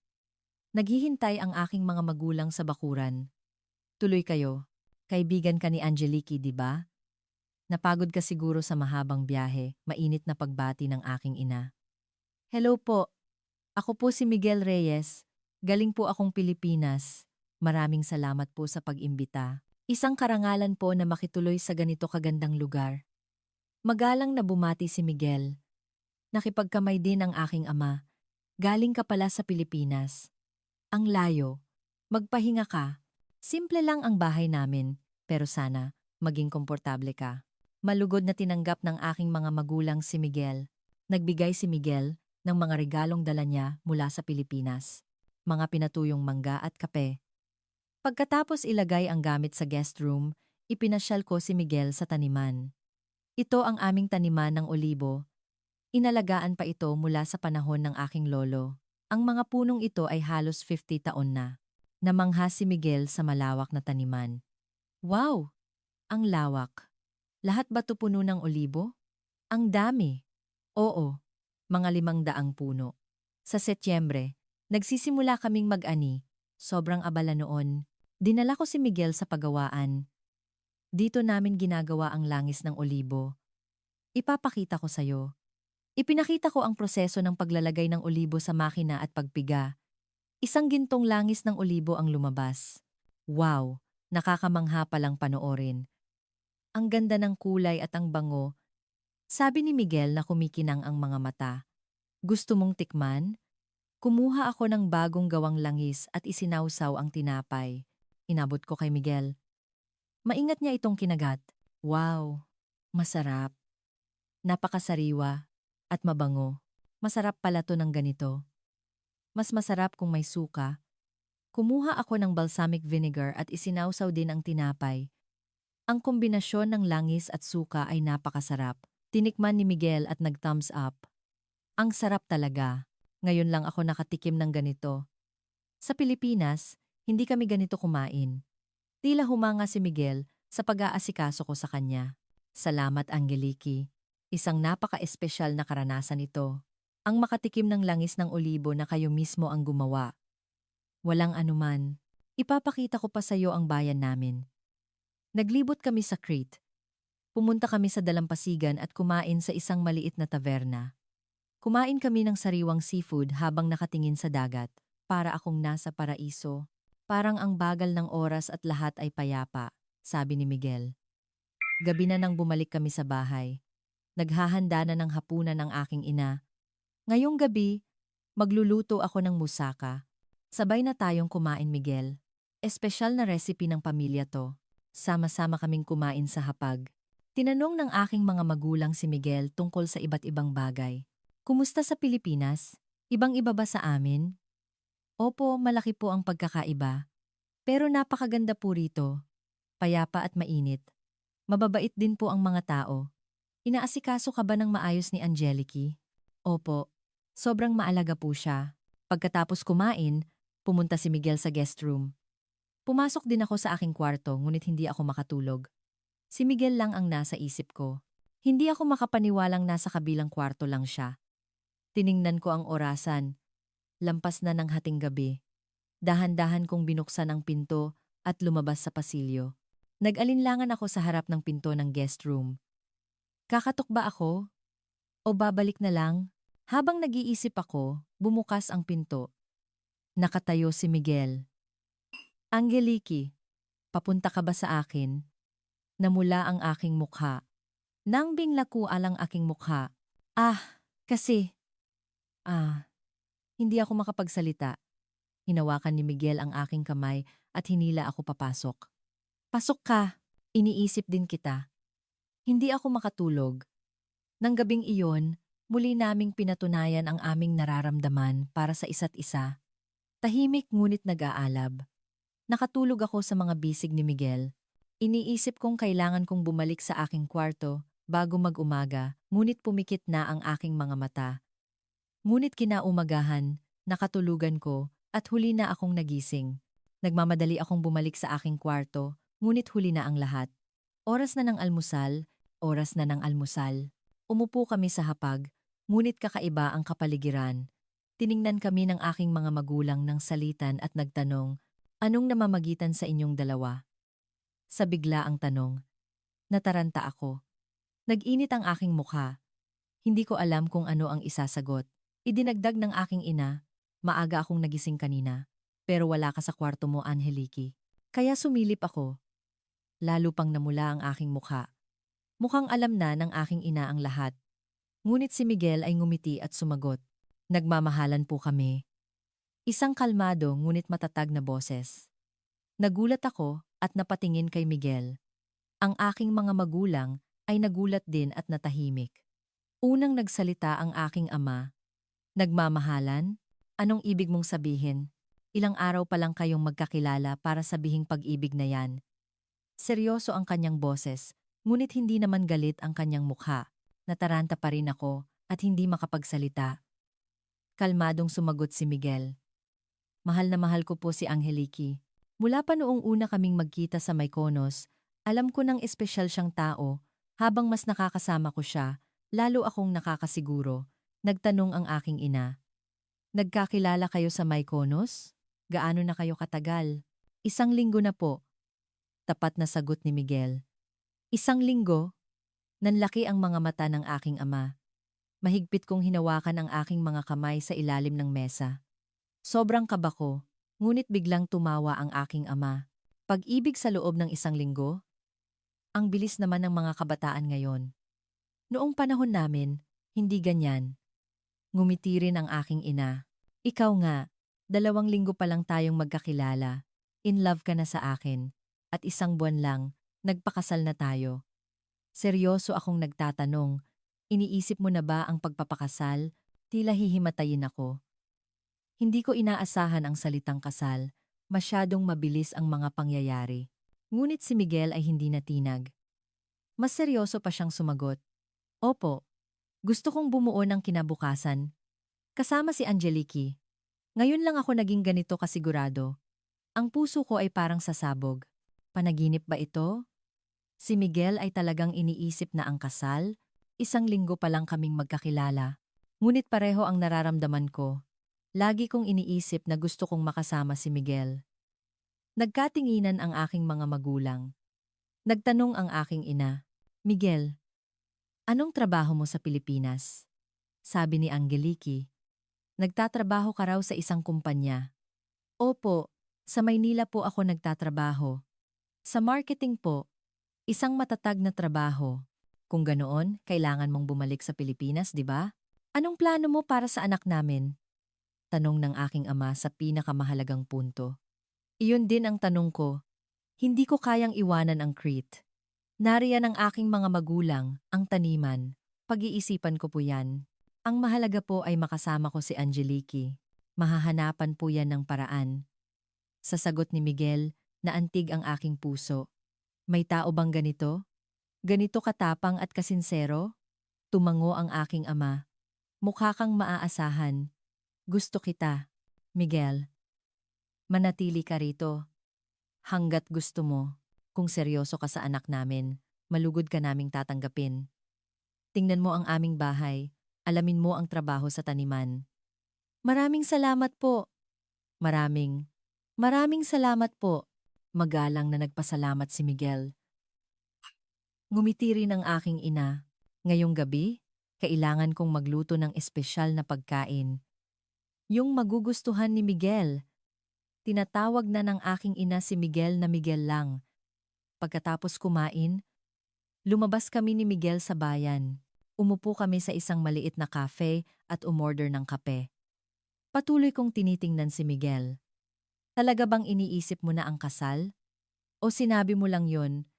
naghihintay ang aking mga magulang sa bakuran. Tuloy kayo. Kaibigan ka ni Angeliki, di ba? Napagod ka siguro sa mahabang biyahe, mainit na pagbati ng aking ina. Hello po. Ako po si Miguel Reyes. Galing po akong Pilipinas. Maraming salamat po sa pag-imbita. Isang karangalan po na makituloy sa ganito kagandang lugar. Magalang na bumati si Miguel. Nakipagkamay din ang aking ama. Galing ka pala sa Pilipinas. Ang layo. Magpahinga ka. Simple lang ang bahay namin, pero sana maging komportable ka. Malugod na tinanggap ng aking mga magulang si Miguel. Nagbigay si Miguel ng mga regalong dala niya mula sa Pilipinas. Mga pinatuyong mangga at kape. Pagkatapos ilagay ang gamit sa guest room, ipinasyal ko si Miguel sa taniman. Ito ang aming taniman ng olibo. Inalagaan pa ito mula sa panahon ng aking lolo. Ang mga punong ito ay halos 50 taon na. Namangha si Miguel sa malawak na taniman. Wow! Ang lawak. Lahat ba ito puno ng olibo? Ang dami. Oo, mga 500 puno. Sa Setyembre, nagsisimula kaming mag-ani. Sobrang abala noon. Dinala ko si Miguel sa pagawaan. Dito namin ginagawa ang langis ng olibo. Ipapakita ko sa'yo. Ipinakita ko ang proseso ng paglalagay ng olibo sa makina at pagpiga. Isang gintong langis ng olibo ang lumabas. Wow! Nakakamangha palang panoorin. Ang ganda ng kulay at ang bango. Sabi ni Miguel na kumikinang ang mga mata. Gusto mong tikman? Kumuha ako ng bagong gawang langis at isinawsaw ang tinapay. Inabot ko kay Miguel. Maingat niya itong kinagat. Wow! Masarap. Napakasariwa. At mabango. Masarap pala to ng ganito. Mas masarap kung may suka. Kumuha ako ng balsamic vinegar at isinawsaw din ang tinapay. Ang kombinasyon ng langis at suka ay napakasarap. Tinikman ni Miguel at nag-thumbs up. Ang sarap talaga. Ngayon lang ako nakatikim ng ganito. Sa Pilipinas, hindi kami ganito kumain. Tila humanga si Miguel sa pag-aasikaso ko sa kanya. Salamat, Angeliki. Isang napaka-espesyal na karanasan ito. Ang makatikim ng langis ng olibo na kayo mismo ang gumawa. Walang anuman. Ipapakita ko pa sa iyo ang bayan namin. Naglibot kami sa Crete. Pumunta kami sa dalampasigan at kumain sa isang maliit na taverna. Kumain kami ng sariwang seafood habang nakatingin sa dagat. Para akong nasa paraiso. Parang ang bagal ng oras at lahat ay payapa, sabi ni Miguel. Gabi na nang bumalik kami sa bahay. Naghahanda na ng hapunan ang aking ina. Ngayong gabi, magluluto ako ng musaka. Sabay na tayong kumain, Miguel. Espesyal na recipe ng pamilya to. Sama-sama kaming kumain sa hapag. Tinanong ng aking mga magulang si Miguel tungkol sa iba't ibang bagay. Kumusta sa Pilipinas? Ibang-iba ba sa amin? Opo, malaki po ang pagkakaiba. Pero napakaganda po rito. Payapa at mainit. Mababait din po ang mga tao. Inaasikaso ka ba ng maayos ni Angeliki? Opo. Sobrang maalaga po siya. Pagkatapos kumain, pumunta si Miguel sa guest room. Pumasok din ako sa aking kwarto ngunit hindi ako makatulog. Si Miguel lang ang nasa isip ko. Hindi ako makapaniwalang nasa kabilang kwarto lang siya. Tiningnan ko ang orasan. Lampas na ng hating gabi. Dahan-dahan kong binuksan ang pinto at lumabas sa pasilyo. Nag-alinlangan ako sa harap ng pinto ng guest room. Kakatok ba ako? O babalik na lang? Habang nag-iisip ako, bumukas ang pinto. Nakatayo si Miguel. Angeliki, papunta ka ba sa akin? Namula ang aking mukha. Nang binglaku alang aking mukha. Kasi. Hindi ako makapagsalita. Hinawakan ni Miguel ang aking kamay at hinila ako papasok. Pasok ka, iniisip din kita. Hindi ako makatulog. Nang gabing iyon, muli naming pinatunayan ang aming nararamdaman para sa isa't isa. Tahimik ngunit nag-aalab. Nakatulog ako sa mga bisig ni Miguel. Iniisip kong kailangan kong bumalik sa aking kwarto bago mag-umaga, ngunit pumikit na ang aking mga mata. Ngunit kinaumagahan, nakatulugan ko at huli na akong nagising. Nagmamadali akong bumalik sa aking kwarto, ngunit huli na ang lahat. Oras na ng almusal, oras na ng almusal. Umupo kami sa hapag, ngunit kakaiba ang kapaligiran. Tiningnan kami ng aking mga magulang ng salitan at nagtanong, anong namamagitan sa inyong dalawa? Sa bigla ang tanong. Nataranta ako. Nag-init ang aking mukha. Hindi ko alam kung ano ang isasagot. Idinagdag ng aking ina, maaga akong nagising kanina, pero wala ka sa kwarto mo, Angeliki. Kaya sumilip ako. Lalo pang namula ang aking mukha. Mukhang alam na ng aking ina ang lahat. Ngunit si Miguel ay ngumiti at sumagot. Nagmamahalan po kami. Isang kalmado ngunit matatag na boses. Nagulat ako at napatingin kay Miguel. Ang aking mga magulang ay nagulat din at natahimik. Unang nagsalita ang aking ama. Nagmamahalan? Anong ibig mong sabihin? Ilang araw pa lang kayong magkakilala para sabihing pag-ibig na yan. Seryoso ang kanyang boses, ngunit hindi naman galit ang kanyang mukha. Nataranta pa rin ako at hindi makapagsalita. Kalmadong sumagot si Miguel. Mahal na mahal ko po si Angeliki. Mula pa noong una kaming magkita sa Mykonos, alam ko ng espesyal siyang tao. Habang mas nakakasama ko siya, lalo akong nakakasiguro. Nagtanong ang aking ina. Nagkakilala kayo sa Mykonos? Gaano na kayo katagal? 1 linggo na po. Tapat na sagot ni Miguel. 1 linggo? Nanlaki ang mga mata ng aking ama. Mahigpit kong hinawakan ang aking mga kamay sa ilalim ng mesa. Sobrang kaba ko, ngunit biglang tumawa ang aking ama. Pag-ibig sa loob ng 1 linggo? Ang bilis naman ng mga kabataan ngayon. Noong panahon namin, hindi ganyan. Ngumiti rin ang aking ina. Ikaw nga, 2 linggo pa lang tayong magkakilala. In love ka na sa akin. At 1 buwan lang, nagpakasal na tayo. Seryoso akong nagtatanong, iniisip mo na ba ang pagpapakasal? Tila hihimatayin ako. Hindi ko inaasahan ang salitang kasal. Masyadong mabilis ang mga pangyayari. Ngunit si Miguel ay hindi natinag. Mas seryoso pa siyang sumagot. Opo, gusto kong bumuo ng kinabukasan. Kasama si Angelique. Ngayon lang ako naging ganito kasigurado. Ang puso ko ay parang sasabog. Panaginip ba ito? Si Miguel ay talagang iniisip na ang kasal. 1 linggo pa lang kaming magkakilala. Ngunit pareho ang nararamdaman ko. Lagi kong iniisip na gusto kong makasama si Miguel. Nagkatinginan ang aking mga magulang. Nagtanong ang aking ina, Miguel, anong trabaho mo sa Pilipinas? Sabi ni Angelique, nagtatrabaho ka raw sa isang kumpanya. Opo, sa Maynila po ako nagtatrabaho. Sa marketing po, isang matatag na trabaho. Kung ganoon, kailangan mong bumalik sa Pilipinas, di ba? Anong plano mo para sa anak namin? Tanong ng aking ama sa pinakamahalagang punto. Iyon din ang tanong ko. Hindi ko kayang iwanan ang Crete. Nariyan ang aking mga magulang, ang taniman. Pag-iisipan ko po yan. Ang mahalaga po ay makasama ko si Angelique. Mahahanapan po yan ng paraan. Sa sagot ni Miguel, naantig ang aking puso. May tao bang ganito? Ganito katapang at kasinsero? Tumango ang aking ama. Mukha kang maaasahan. Gusto kita, Miguel. Manatili ka rito. Hanggat gusto mo. Kung seryoso ka sa anak namin, malugod ka naming tatanggapin. Tingnan mo ang aming bahay. Alamin mo ang trabaho sa taniman. Maraming salamat po. Maraming salamat po. Magalang na nagpasalamat si Miguel. Ngumiti rin ang aking ina. Ngayong gabi, kailangan kong magluto ng espesyal na pagkain. Yung magugustuhan ni Miguel. Tinatawag na ng aking ina si Miguel na Miguel lang. Pagkatapos kumain, lumabas kami ni Miguel sa bayan. Umupo kami sa isang maliit na cafe at umorder ng kape. Patuloy kong tinitingnan si Miguel. Talaga bang iniisip mo na ang kasal? O sinabi mo lang yon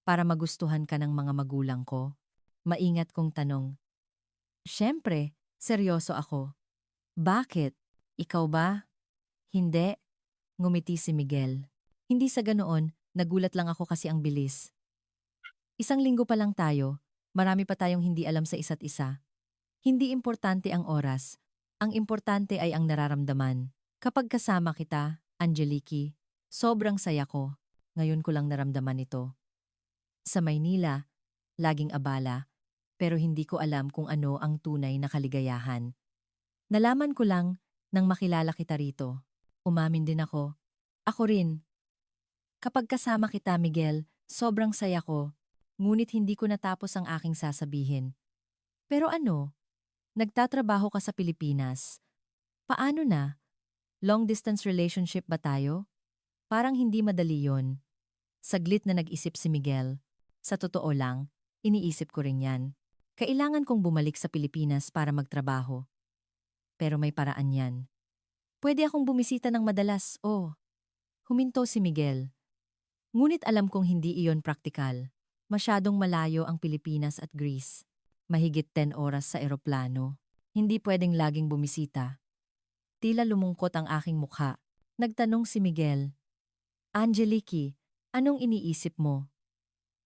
para magustuhan ka ng mga magulang ko? Maingat kong tanong. Siyempre, seryoso ako. Bakit? Ikaw ba? Hindi. Ngumiti si Miguel. Hindi sa ganoon, nagulat lang ako kasi ang bilis. 1 linggo pa lang tayo, marami pa tayong hindi alam sa isa't isa. Hindi importante ang oras. Ang importante ay ang nararamdaman. Kapag kasama kita, Angelique, sobrang saya ko. Ngayon ko lang naramdaman ito. Sa Maynila, laging abala, pero hindi ko alam kung ano ang tunay na kaligayahan. Nalaman ko lang nang makilala kita rito. Umamin din ako. Ako rin. Kapag kasama kita, Miguel, sobrang saya ko. Ngunit hindi ko natapos ang aking sasabihin. Pero ano? Nagtatrabaho ka sa Pilipinas. Paano na? Long-distance relationship ba tayo? Parang hindi madali yon. Saglit na nag-isip si Miguel. Sa totoo lang, iniisip ko rin yan. Kailangan kong bumalik sa Pilipinas para magtrabaho. Pero may paraan yan. Pwede akong bumisita ng madalas, Huminto si Miguel. Ngunit alam kong hindi iyon praktikal. Masyadong malayo ang Pilipinas at Greece. Mahigit 10 oras sa eroplano. Hindi pwedeng laging bumisita. Tila lumungkot ang aking mukha. Nagtanong si Miguel. Angelique, anong iniisip mo?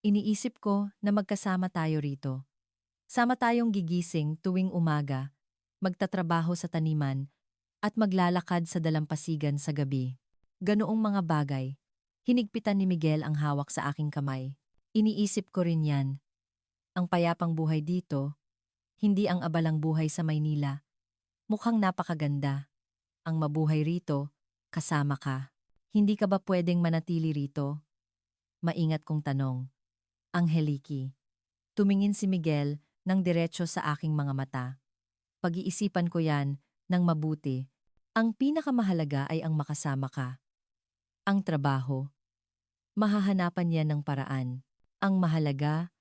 Iniisip ko na magkasama tayo rito. Sama tayong gigising tuwing umaga, magtatrabaho sa taniman, at maglalakad sa dalampasigan sa gabi. Ganoong mga bagay. Hinigpitan ni Miguel ang hawak sa aking kamay. Iniisip ko rin yan. Ang payapang buhay dito, hindi ang abalang buhay sa Maynila. Mukhang napakaganda. Ang mabuhay rito, kasama ka. Hindi ka ba pwedeng manatili rito? Maingat kong tanong. Angelique. Tumingin si Miguel ng diretso sa aking mga mata. Pag-iisipan ko yan ng mabuti. Ang pinakamahalaga ay ang makasama ka. Ang trabaho, mahahanapan yan ng paraan. Ang mahalaga,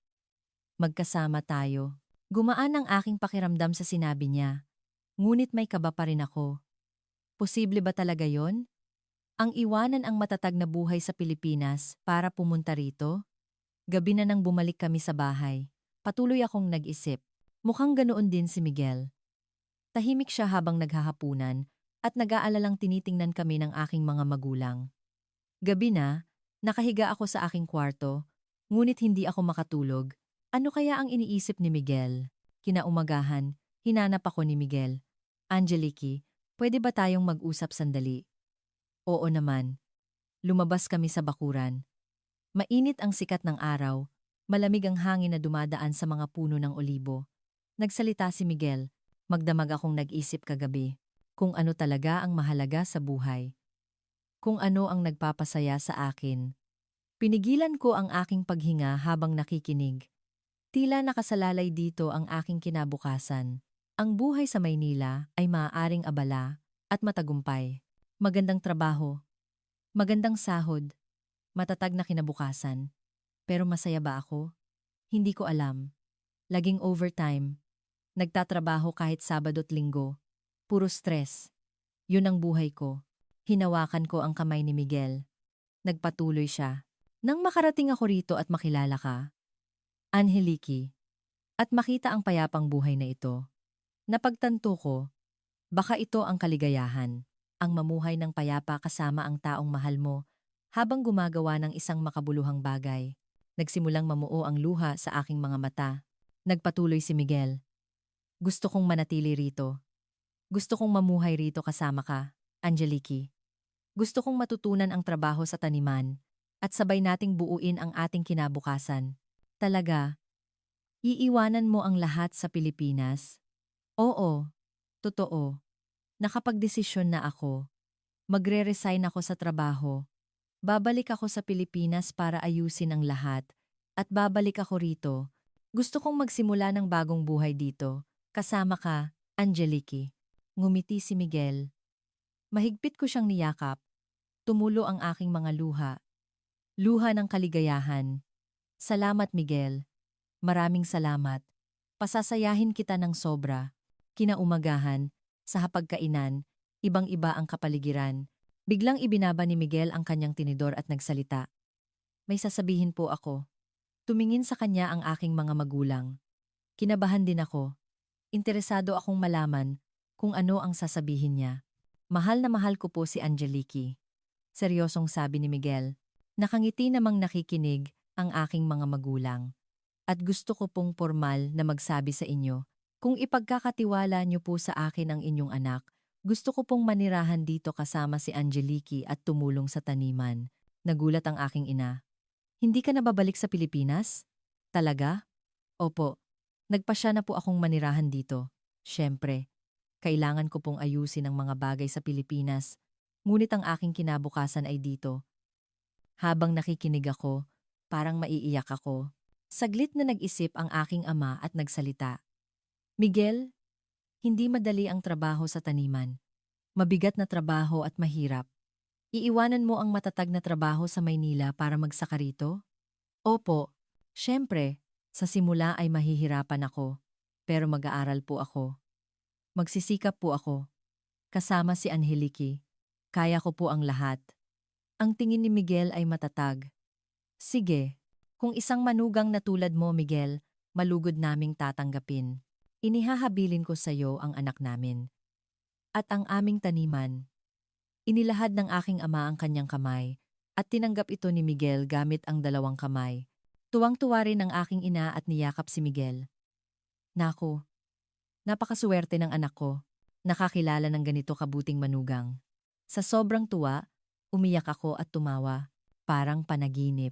magkasama tayo. Gumaan ang aking pakiramdam sa sinabi niya. Ngunit may kaba pa rin ako. Posible ba talaga yon? Ang iwanan ang matatag na buhay sa Pilipinas para pumunta rito? Gabi na nang bumalik kami sa bahay. Patuloy akong nag-isip. Mukhang ganoon din si Miguel. Tahimik siya habang naghahapunan at nag-aalalang tinitingnan kami ng aking mga magulang. Gabi na, nakahiga ako sa aking kwarto, ngunit hindi ako makatulog. Ano kaya ang iniisip ni Miguel? Kinaumagahan, hinanap ako ni Miguel. Angelique, pwede ba tayong mag-usap sandali? Oo naman. Lumabas kami sa bakuran. Mainit ang sikat ng araw, malamig ang hangin na dumadaan sa mga puno ng olibo. Nagsalita si Miguel, magdamag akong nag-isip kagabi, kung ano talaga ang mahalaga sa buhay. Kung ano ang nagpapasaya sa akin. Pinigilan ko ang aking paghinga habang nakikinig. Tila nakasalalay dito ang aking kinabukasan. Ang buhay sa Maynila ay maaaring abala at matagumpay. Magandang trabaho, magandang sahod, matatag na kinabukasan. Pero masaya ba ako? Hindi ko alam. Laging overtime. Nagtatrabaho kahit Sabado't Linggo. Puro stress. Yun ang buhay ko. Hinawakan ko ang kamay ni Miguel. Nagpatuloy siya. Nang makarating ako rito at makilala ka, Angelique, at makita ang payapang buhay na ito, napagtanto ko, baka ito ang kaligayahan, ang mamuhay ng payapa kasama ang taong mahal mo, habang gumagawa ng isang makabuluhang bagay. Nagsimulang mamuo ang luha sa aking mga mata. Nagpatuloy si Miguel. Gusto kong manatili rito. Gusto kong mamuhay rito kasama ka, Angelique. Gusto kong matutunan ang trabaho sa taniman at sabay nating buuin ang ating kinabukasan. Talaga, iiwanan mo ang lahat sa Pilipinas? Oo, totoo. Nakapagdesisyon na ako. Magre-resign ako sa trabaho. Babalik ako sa Pilipinas para ayusin ang lahat. At babalik ako rito. Gusto kong magsimula ng bagong buhay dito. Kasama ka, Angelique. Ngumiti si Miguel. Mahigpit ko siyang niyakap. Tumulo ang aking mga luha. Luha ng kaligayahan. Salamat, Miguel. Maraming salamat. Pasasayahin kita ng sobra. Kinaumagahan, sa hapagkainan, ibang-iba ang kapaligiran. Biglang ibinaba ni Miguel ang kanyang tinidor at nagsalita. May sasabihin po ako. Tumingin sa kanya ang aking mga magulang. Kinabahan din ako. Interesado akong malaman kung ano ang sasabihin niya. Mahal na mahal ko po si Angelique. Seryosong sabi ni Miguel. Nakangiti namang nakikinig ang aking mga magulang. At gusto ko pong formal na magsabi sa inyo, kung ipagkakatiwala niyo po sa akin ang inyong anak, gusto ko pong manirahan dito kasama si Angelique at tumulong sa taniman. Nagulat ang aking ina. Hindi ka na babalik sa Pilipinas? Talaga? Opo. Nagpasya na po akong manirahan dito. Siyempre, kailangan ko pong ayusin ang mga bagay sa Pilipinas, ngunit ang aking kinabukasan ay dito. Habang nakikinig ako, parang maiiyak ako. Saglit na nag-isip ang aking ama at nagsalita. Miguel, hindi madali ang trabaho sa taniman. Mabigat na trabaho at mahirap. Iiwanan mo ang matatag na trabaho sa Maynila para magsaka rito? Opo, syempre, sa simula ay mahihirapan ako, pero mag-aaral po ako. Magsisikap po ako. Kasama si Angelique. Kaya ko po ang lahat. Ang tingin ni Miguel ay matatag. Sige, kung isang manugang na tulad mo, Miguel, malugod naming tatanggapin. Inihahabilin ko sa iyo ang anak namin. At ang aming taniman. Inilahad ng aking ama ang kanyang kamay, at tinanggap ito ni Miguel gamit ang dalawang kamay. Tuwang-tuwa rin ang aking ina at niyakap si Miguel. Naku, napakasuwerte ng anak ko. Nakakilala ng ganito kabuting manugang. Sa sobrang tuwa, umiyak ako at tumawa, parang panaginip.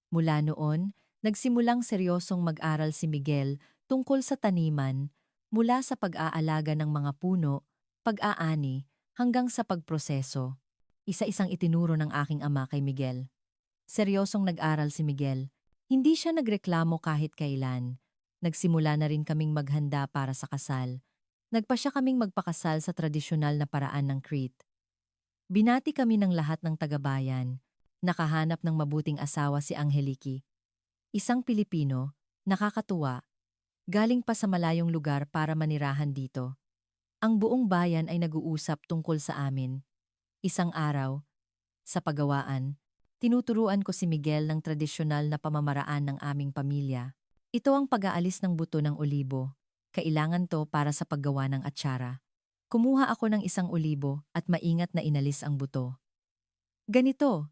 Mula noon, nagsimulang seryosong mag-aral si Miguel tungkol sa taniman, mula sa pag-aalaga ng mga puno, pag-aani, hanggang sa pagproseso. Isa-isang itinuro ng aking ama kay Miguel. Seryosong nag-aral si Miguel. Hindi siya nagreklamo kahit kailan. Nagsimula na rin kaming maghanda para sa kasal. Nagpasya kaming magpakasal sa tradisyonal na paraan ng Crete. Binati kami ng lahat ng tagabayan. Nakahanap ng mabuting asawa si Angeliki. Isang Pilipino, nakakatuwa, galing pa sa malayong lugar para manirahan dito. Ang buong bayan ay nag-uusap tungkol sa amin. Isang araw, sa pagawaan, tinuturuan ko si Miguel ng tradisyonal na pamamaraan ng aming pamilya. Ito ang pag-aalis ng buto ng olibo. Kailangan to para sa paggawa ng atsara. Kumuha ako ng isang olibo at maingat na inalis ang buto. Ganito,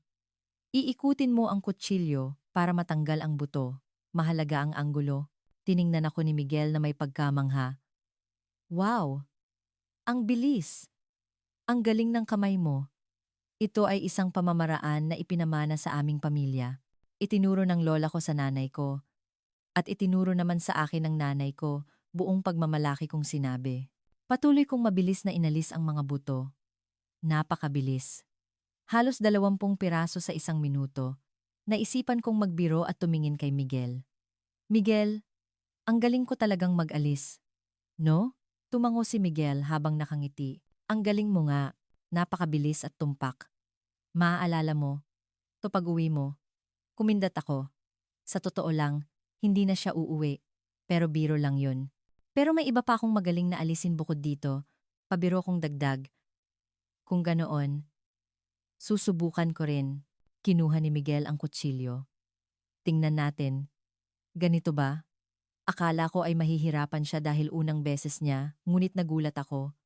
iikutin mo ang kutsilyo para matanggal ang buto. Mahalaga ang anggulo. Tiningnan ako ni Miguel na may pagkamangha. Wow! Ang bilis! Ang galing ng kamay mo. Ito ay isang pamamaraan na ipinamana sa aming pamilya. Itinuro ng lola ko sa nanay ko. At itinuro naman sa akin ng nanay ko, buong pagmamalaki kong sinabi. Patuloy kong mabilis na inalis ang mga buto. Napakabilis. Halos 20 piraso sa isang minuto. Naisipan kong magbiro at tumingin kay Miguel. Miguel, ang galing ko talagang mag-alis. No? Tumango si Miguel habang nakangiti. Ang galing mo nga, napakabilis at tumpak. Maaalala mo, to pag-uwi mo, kumindat ako. Sa totoo lang, hindi na siya uuwi. Pero biro lang yun. Pero may iba pa akong magaling na alisin bukod dito. Pabiro kong dagdag. Kung ganoon, susubukan ko rin. Kinuha ni Miguel ang kutsilyo. Tingnan natin. Ganito ba? Akala ko ay mahihirapan siya dahil unang beses niya, ngunit nagulat ako.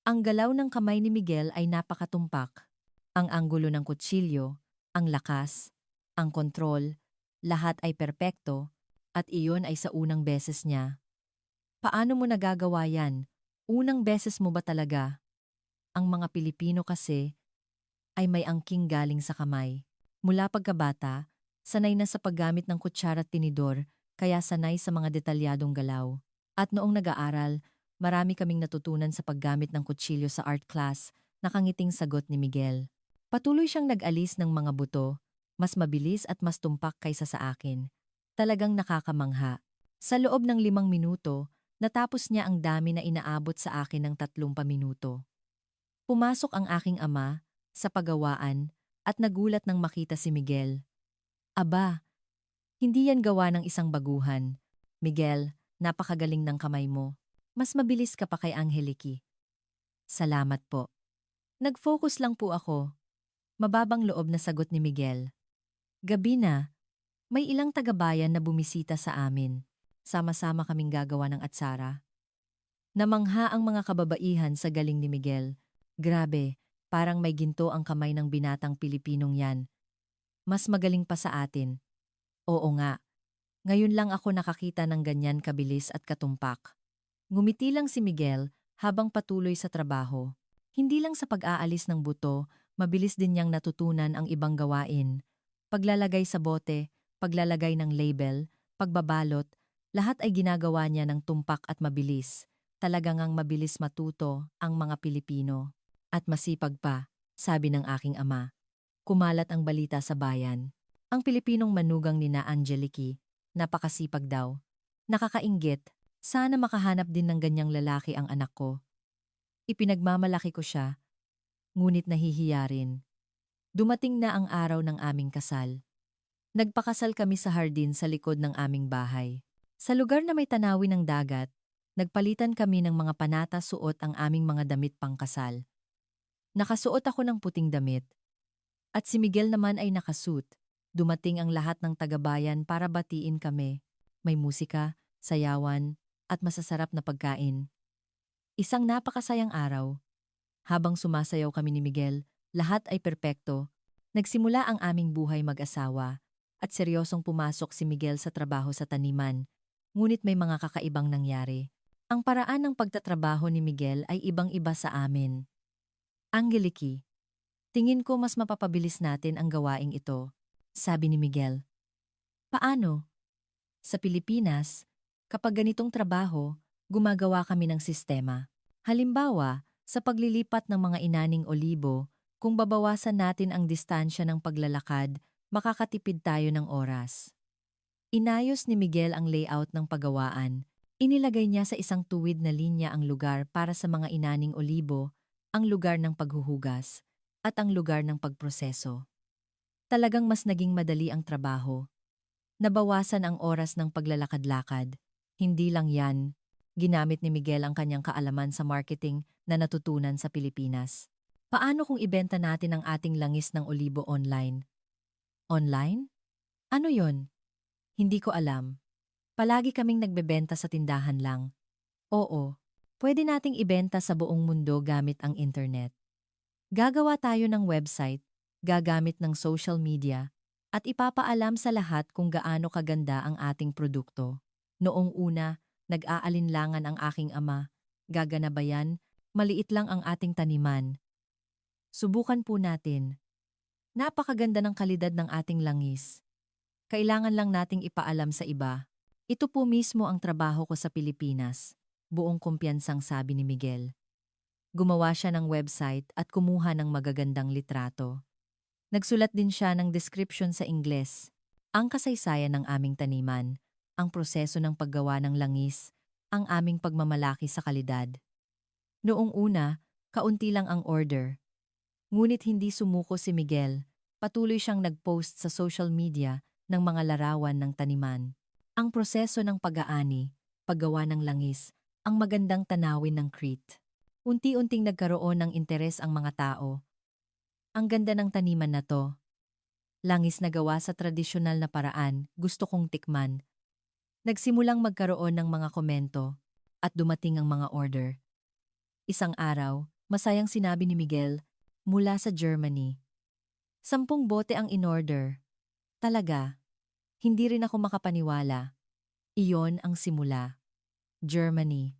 Ang galaw ng kamay ni Miguel ay napakatumpak. Ang anggulo ng kutsilyo, ang lakas, ang kontrol, lahat ay perpekto, at iyon ay sa unang beses niya. Paano mo nagagawa yan? Unang beses mo ba talaga? Ang mga Pilipino kasi ay may angking galing sa kamay. Mula pagkabata, sanay na sa paggamit ng kutsara at tinidor, kaya sanay sa mga detalyadong galaw. At noong nag-aaral, marami kaming natutunan sa paggamit ng kutsilyo sa art class, nakangiting sagot ni Miguel. Patuloy siyang nag-alis ng mga buto, mas mabilis at mas tumpak kaysa sa akin. Talagang nakakamangha. Sa loob ng 5 minuto, natapos niya ang dami na inaabot sa akin ng 3 minuto. Pumasok ang aking ama sa pagawaan at nagulat nang makita si Miguel. Aba, hindi yan gawa ng isang baguhan. Miguel, napakagaling ng kamay mo. Mas mabilis ka pa kay Angeliki. Salamat po. Nag-focus lang po ako. Mababang loob na sagot ni Miguel. Gabi na, may ilang tagabayan na bumisita sa amin. Sama-sama kaming gagawa ng atsara. Namangha ang mga kababaihan sa galing ni Miguel. Grabe, parang may ginto ang kamay ng binatang Pilipinong yan. Mas magaling pa sa atin. Oo nga. Ngayon lang ako nakakita ng ganyan kabilis at katumpak. Ngumiti lang si Miguel habang patuloy sa trabaho. Hindi lang sa pag-aalis ng buto, mabilis din niyang natutunan ang ibang gawain. Paglalagay sa bote, paglalagay ng label, pagbabalot, lahat ay ginagawa niya ng tumpak at mabilis. Talagang ang mabilis matuto ang mga Pilipino. At masipag pa, sabi ng aking ama. Kumalat ang balita sa bayan. Ang Pilipinong manugang ni na Angeliki, napakasipag daw. Nakakainggit, sana makahanap din ng ganyang lalaki ang anak ko. Ipinagmamalaki ko siya, ngunit nahihiya rin. Dumating na ang araw ng aming kasal. Nagpakasal kami sa hardin sa likod ng aming bahay. Sa lugar na may tanawin ng dagat, nagpalitan kami ng mga panata suot ang aming mga damit pangkasal. Nakasuot ako ng puting damit. At si Miguel naman ay nakasuot. Dumating ang lahat ng tagabayan para batiin kami. May musika, sayawan, at masasarap na pagkain. Isang napakasayang araw. Habang sumasayaw kami ni Miguel, lahat ay perpekto. Nagsimula ang aming buhay mag-asawa at seryosong pumasok si Miguel sa trabaho sa taniman. Ngunit may mga kakaibang nangyari. Ang paraan ng pagtatrabaho ni Miguel ay ibang-iba sa amin. Angeliki, tingin ko mas mapapabilis natin ang gawaing ito, sabi ni Miguel. Paano? Sa Pilipinas, kapag ganitong trabaho, gumagawa kami ng sistema. Halimbawa, sa paglilipat ng mga inaning olibo, kung babawasan natin ang distansya ng paglalakad, makakatipid tayo ng oras. Inayos ni Miguel ang layout ng paggawaan. Inilagay niya sa isang tuwid na linya ang lugar para sa mga inaning olibo, ang lugar ng paghuhugas, at ang lugar ng pagproseso. Talagang mas naging madali ang trabaho. Nabawasan ang oras ng paglalakad-lakad. Hindi lang yan, ginamit ni Miguel ang kanyang kaalaman sa marketing na natutunan sa Pilipinas. Paano kung ibenta natin ang ating langis ng olibo online? Online? Ano yon? Hindi ko alam. Palagi kaming nagbebenta sa tindahan lang. Oo, pwede nating ibenta sa buong mundo gamit ang internet. Gagawa tayo ng website, gagamit ng social media, at ipapaalam sa lahat kung gaano kaganda ang ating produkto. Noong una, nag-aalinlangan ang aking ama. Gagana ba yan? Maliit lang ang ating taniman. Subukan po natin. Napakaganda ng kalidad ng ating langis. Kailangan lang nating ipaalam sa iba. Ito po mismo ang trabaho ko sa Pilipinas. Buong kumpiyansang sabi ni Miguel. Gumawa siya ng website at kumuha ng magagandang litrato. Nagsulat din siya ng description sa Ingles. Ang kasaysayan ng aming taniman, ang proseso ng paggawa ng langis, ang aming pagmamalaki sa kalidad. Noong una, kaunti lang ang order. Ngunit hindi sumuko si Miguel. Patuloy siyang nag-post sa social media ng mga larawan ng taniman. Ang proseso ng pag-aani, paggawa ng langis, ang magandang tanawin ng Crete. Unti-unting nagkaroon ng interes ang mga tao. Ang ganda ng taniman na to. Langis na gawa sa tradisyonal na paraan, gusto kong tikman. Nagsimulang magkaroon ng mga komento at dumating ang mga order. Isang araw, masayang sinabi ni Miguel, mula sa Germany. 10 bote ang in-order. Talaga, hindi rin ako makapaniwala. Iyon ang simula. Germany,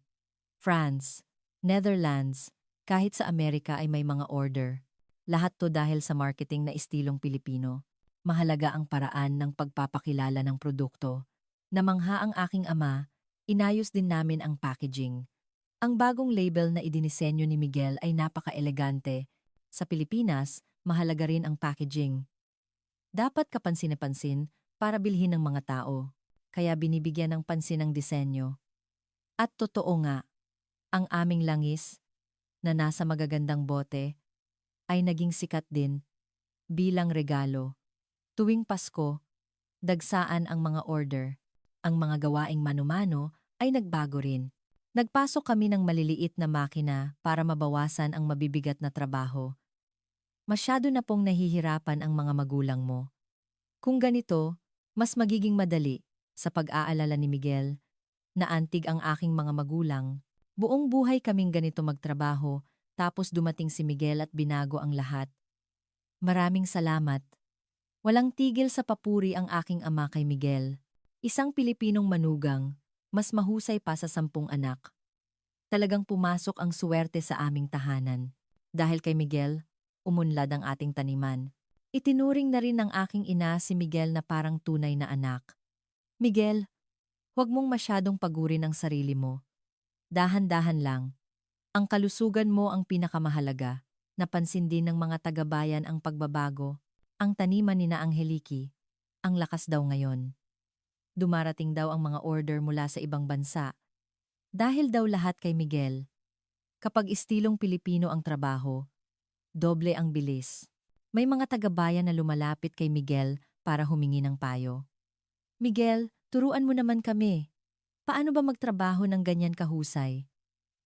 France, Netherlands, kahit sa Amerika ay may mga order. Lahat to dahil sa marketing na estilong Pilipino. Mahalaga ang paraan ng pagpapakilala ng produkto. Namangha ang aking ama, inayos din namin ang packaging. Ang bagong label na idinisenyo ni Miguel ay napaka-elegante. Sa Pilipinas, mahalaga rin ang packaging. Dapat kapansin-pansin para bilhin ng mga tao. Kaya binibigyan ng pansin ang disenyo. At totoo nga, ang aming langis, na nasa magagandang bote, ay naging sikat din bilang regalo. Tuwing Pasko, dagsaan ang mga order. Ang mga gawaing mano-mano ay nagbago rin. Nagpasok kami ng maliliit na makina para mabawasan ang mabibigat na trabaho. Masyado na pong nahihirapan ang mga magulang mo. Kung ganito, mas magiging madali, sa pag-aalala ni Miguel, na antig ang aking mga magulang. Buong buhay kaming ganito magtrabaho, tapos dumating si Miguel at binago ang lahat. Maraming salamat. Walang tigil sa papuri ang aking ama kay Miguel. Isang Pilipinong manugang, mas mahusay pa sa 10 anak. Talagang pumasok ang suwerte sa aming tahanan. Dahil kay Miguel, umunlad ang ating taniman. Itinuring na rin ng aking ina si Miguel na parang tunay na anak. Miguel, huwag mong masyadong pagurin ang sarili mo. Dahan-dahan lang. Ang kalusugan mo ang pinakamahalaga. Napansin din ng mga taga-bayan ang pagbabago. Ang taniman ni na Angelique, ang lakas daw ngayon. Dumarating daw ang mga order mula sa ibang bansa. Dahil daw lahat kay Miguel. Kapag istilong Pilipino ang trabaho, doble ang bilis. May mga taga-bayan na lumalapit kay Miguel para humingi ng payo. Miguel, turuan mo naman kami. Paano ba magtrabaho ng ganyan kahusay?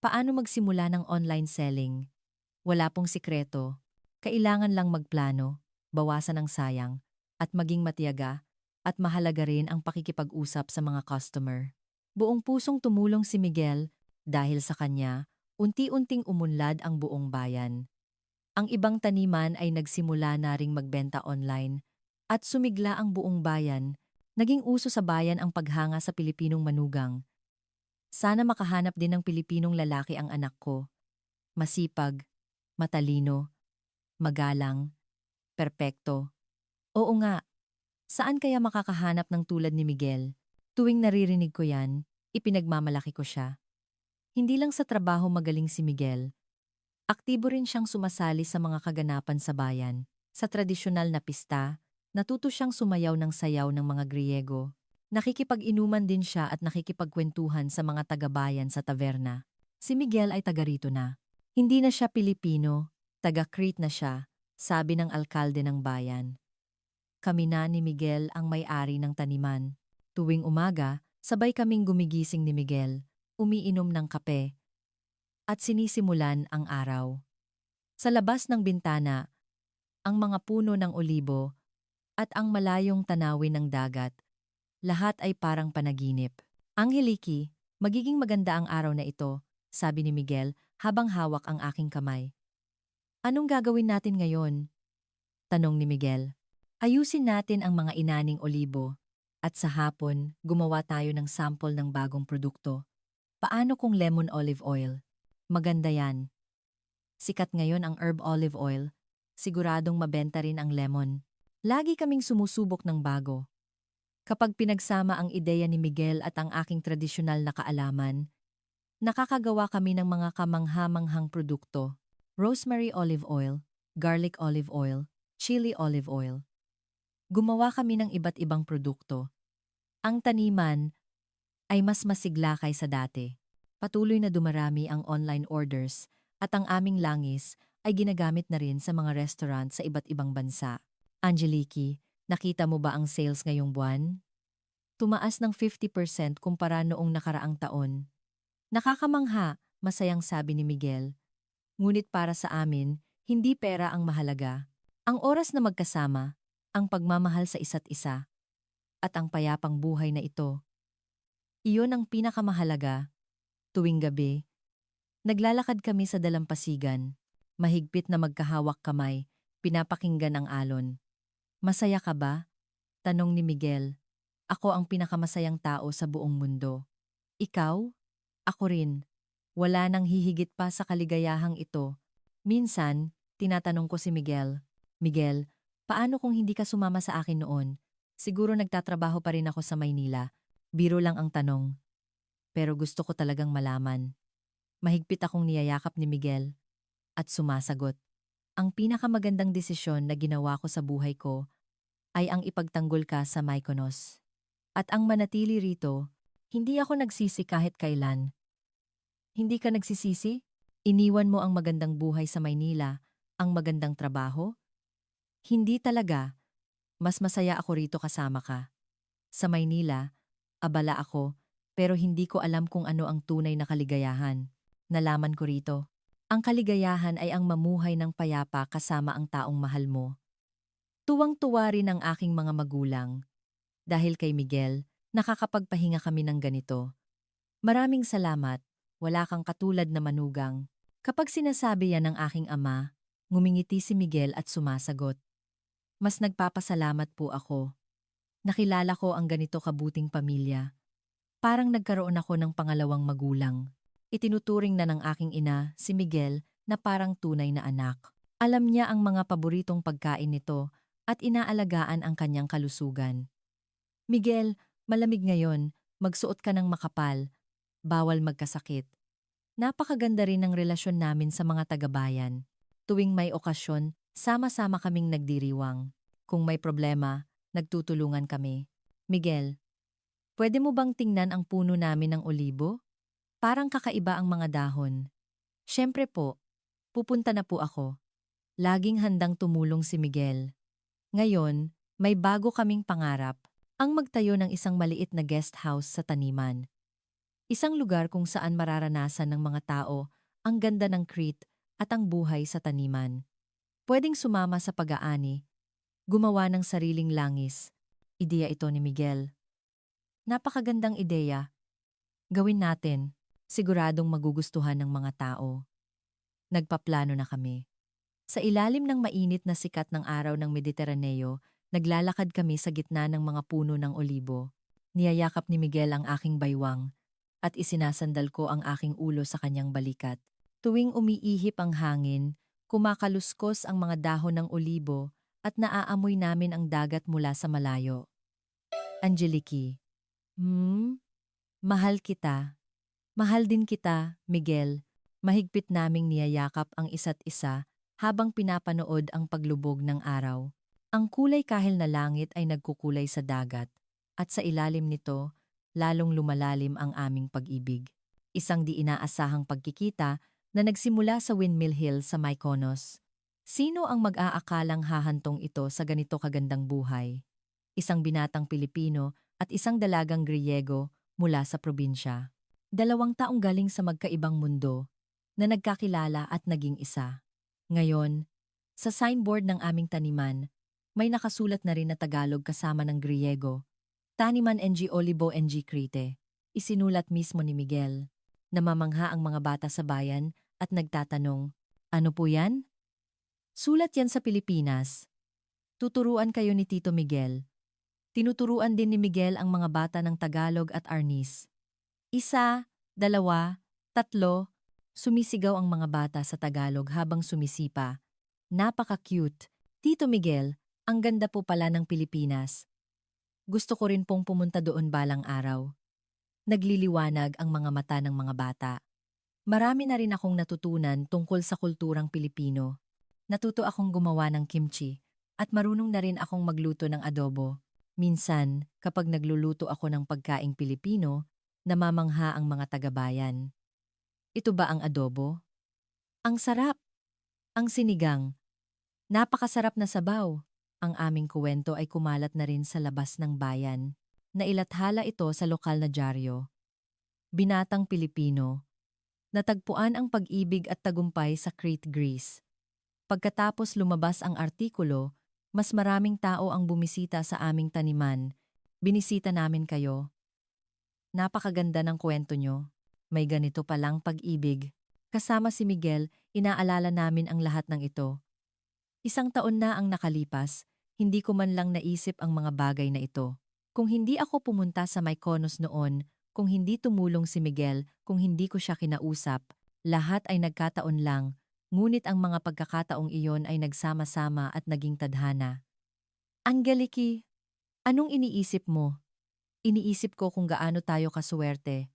Paano magsimula ng online selling? Wala pong sikreto. Kailangan lang magplano, bawasan ang sayang, at maging matiyaga, at mahalaga rin ang pakikipag-usap sa mga customer. Buong pusong tumulong si Miguel dahil sa kanya, unti-unting umunlad ang buong bayan. Ang ibang taniman ay nagsimula na ring magbenta online at sumigla ang buong bayan. Naging uso sa bayan ang paghanga sa Pilipinong manugang. Sana makahanap din ng Pilipinong lalaki ang anak ko. Masipag, matalino, magalang, perpekto. Oo nga, saan kaya makakahanap ng tulad ni Miguel? Tuwing naririnig ko yan, ipinagmamalaki ko siya. Hindi lang sa trabaho magaling si Miguel. Aktibo rin siyang sumasali sa mga kaganapan sa bayan. Sa tradisyonal na pista, natuto siyang sumayaw ng sayaw ng mga Griego. Nakikipag-inuman din siya at nakikipagkwentuhan sa mga taga-bayan sa taverna. Si Miguel ay taga rito na. Hindi na siya Pilipino, taga-Crete na siya, sabi ng alkalde ng bayan. Kami na ni Miguel ang may-ari ng taniman. Tuwing umaga, sabay kaming gumigising ni Miguel, umiinom ng kape, at sinisimulan ang araw. Sa labas ng bintana, ang mga puno ng olibo at ang malayong tanawin ng dagat, lahat ay parang panaginip. Angeliki, magiging maganda ang araw na ito, sabi ni Miguel habang hawak ang aking kamay. Anong gagawin natin ngayon? Tanong ni Miguel. Ayusin natin ang mga inaning olibo at sa hapon gumawa tayo ng sample ng bagong produkto. Paano kung lemon olive oil? Maganda yan. Sikat ngayon ang herb olive oil. Siguradong mabenta rin ang lemon. Lagi kaming sumusubok ng bago. Kapag pinagsama ang ideya ni Miguel at ang aking tradisyonal na kaalaman, nakakagawa kami ng mga kamangha-manghang produkto. Rosemary olive oil, garlic olive oil, chili olive oil. Gumawa kami ng iba't ibang produkto. Ang taniman ay mas masigla kaysa dati. Patuloy na dumarami ang online orders at ang aming langis ay ginagamit na rin sa mga restaurant sa iba't ibang bansa. Angeliki, nakita mo ba ang sales ngayong buwan? Tumaas ng 50% kumpara noong nakaraang taon. Nakakamangha, masayang sabi ni Miguel. Ngunit para sa amin, hindi pera ang mahalaga. Ang oras na magkasama, ang pagmamahal sa isa't isa, at ang payapang buhay na ito. Iyon ang pinakamahalaga. Tuwing gabi, naglalakad kami sa dalampasigan. Mahigpit na magkahawak kamay, pinapakinggan ang alon. Masaya ka ba? Tanong ni Miguel. Ako ang pinakamasayang tao sa buong mundo. Ikaw? Ako rin. Wala nang hihigit pa sa kaligayahang ito. Minsan, tinatanong ko si Miguel. Miguel, paano kung hindi ka sumama sa akin noon? Siguro nagtatrabaho pa rin ako sa Maynila. Biro lang ang tanong. Pero gusto ko talagang malaman. Mahigpit akong niyayakap ni Miguel at sumasagot. Ang pinakamagandang desisyon na ginawa ko sa buhay ko ay ang ipagtanggol ka sa Mykonos. At ang manatili rito, hindi ako nagsisi kahit kailan. Hindi ka nagsisisi? Iniwan mo ang magandang buhay sa Maynila, ang magandang trabaho? Hindi talaga. Mas masaya ako rito kasama ka. Sa Maynila, abala ako, pero hindi ko alam kung ano ang tunay na kaligayahan. Nalaman ko rito. Ang kaligayahan ay ang mamuhay ng payapa kasama ang taong mahal mo. Tuwang-tuwa rin ang aking mga magulang. Dahil kay Miguel, nakakapagpahinga kami ng ganito. Maraming salamat, wala kang katulad na manugang. Kapag sinasabi yan ng aking ama, ngumingiti si Miguel at sumasagot. Mas nagpapasalamat po ako. Nakilala ko ang ganito kabuting pamilya. Parang nagkaroon ako ng pangalawang magulang. Itinuturing na ng aking ina, si Miguel, na parang tunay na anak. Alam niya ang mga paboritong pagkain nito at inaalagaan ang kanyang kalusugan. Miguel, malamig ngayon, magsuot ka ng makapal. Bawal magkasakit. Napakaganda rin ng relasyon namin sa mga taga-bayan. Tuwing may okasyon, sama-sama kaming nagdiriwang. Kung may problema, nagtutulungan kami. Miguel, pwede mo bang tingnan ang puno namin ng olibo? Parang kakaiba ang mga dahon. Siyempre po, pupunta na po ako. Laging handang tumulong si Miguel. Ngayon, may bago kaming pangarap, ang magtayo ng isang maliit na guest house sa taniman. Isang lugar kung saan mararanasan ng mga tao ang ganda ng Crete at ang buhay sa taniman. Pwedeng sumama sa pag-aani, gumawa ng sariling langis. Ideya ito ni Miguel. Napakagandang ideya. Gawin natin. Siguradong magugustuhan ng mga tao. Nagpaplano na kami. Sa ilalim ng mainit na sikat ng araw ng Mediteraneo, naglalakad kami sa gitna ng mga puno ng olibo. Niyayakap ni Miguel ang aking baywang at isinasandal ko ang aking ulo sa kanyang balikat. Tuwing umiihip ang hangin, kumakaluskos ang mga dahon ng olibo at naaamoy namin ang dagat mula sa malayo. Angeliki, mahal kita. Mahal din kita, Miguel. Mahigpit naming niyayakap ang isa't isa habang pinapanood ang paglubog ng araw. Ang kulay kahel na langit ay nagkukulay sa dagat At sa ilalim nito, lalong lumalalim ang aming pag-ibig. Isang di inaasahang pagkikita na nagsimula sa Windmill Hill sa Mykonos. Sino ang mag-aakalang hahantong ito sa ganito kagandang buhay? Isang binatang Pilipino at isang dalagang Griego mula sa probinsya. 2 taong galing sa magkaibang mundo na nagkakilala at naging isa. Ngayon, sa signboard ng aming taniman, may nakasulat na rin na Tagalog kasama ng Griego. Taniman NG Olibo NG Crete. Isinulat mismo ni Miguel. Namamangha ang mga bata sa bayan at nagtatanong, ano po yan? Sulat yan sa Pilipinas. Tuturuan kayo ni Tito Miguel. Tinuturuan din ni Miguel ang mga bata ng Tagalog at Arnis. 1, 2, 3, sumisigaw ang mga bata sa Tagalog habang sumisipa. Napaka-cute. Tito Miguel, ang ganda po pala ng Pilipinas. Gusto ko rin pong pumunta doon balang araw. Nagliliwanag ang mga mata ng mga bata. Marami na rin akong natutunan tungkol sa kulturang Pilipino. Natuto akong gumawa ng kimchi at marunong na rin akong magluto ng adobo. Minsan, kapag nagluluto ako ng pagkaing Pilipino, namamangha ang mga taga-bayan. Ito ba ang adobo? Ang sarap! Ang sinigang. Napakasarap na sabaw. Ang aming kuwento ay kumalat na rin sa labas ng bayan. Nailathala ito sa lokal na dyaryo. Binatang Pilipino. Natagpuan ang pag-ibig at tagumpay sa Crete, Greece. Pagkatapos lumabas ang artikulo, mas maraming tao ang bumisita sa aming taniman. Binisita namin kayo. Napakaganda ng kwento nyo. May ganito palang pag-ibig. Kasama si Miguel, inaalala namin ang lahat ng ito. 1 taon na ang nakalipas, hindi ko man lang naisip ang mga bagay na ito. Kung hindi ako pumunta sa Mykonos noon, kung hindi tumulong si Miguel, kung hindi ko siya kinausap, lahat ay nagkataon lang, ngunit ang mga pagkakataong iyon ay nagsama-sama at naging tadhana. Angeliki, anong iniisip mo? Iniisip ko kung gaano tayo kasuwerte.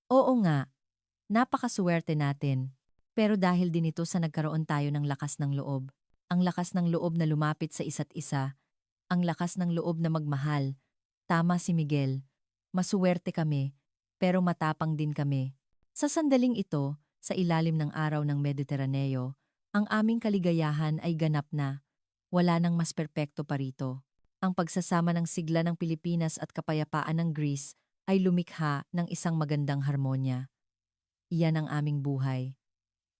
Oo nga, napakasuwerte natin. Pero dahil din ito sa nagkaroon tayo ng lakas ng loob. Ang lakas ng loob na lumapit sa isa't isa. Ang lakas ng loob na magmahal. Tama si Miguel. Masuwerte kami, pero matapang din kami. Sa sandaling ito, sa ilalim ng araw ng Mediteraneo, ang aming kaligayahan ay ganap na. Wala nang mas perpekto pa rito. Ang pagsasama ng sigla ng Pilipinas at kapayapaan ng Greece ay lumikha ng isang magandang harmonya. Iyan ang aming buhay.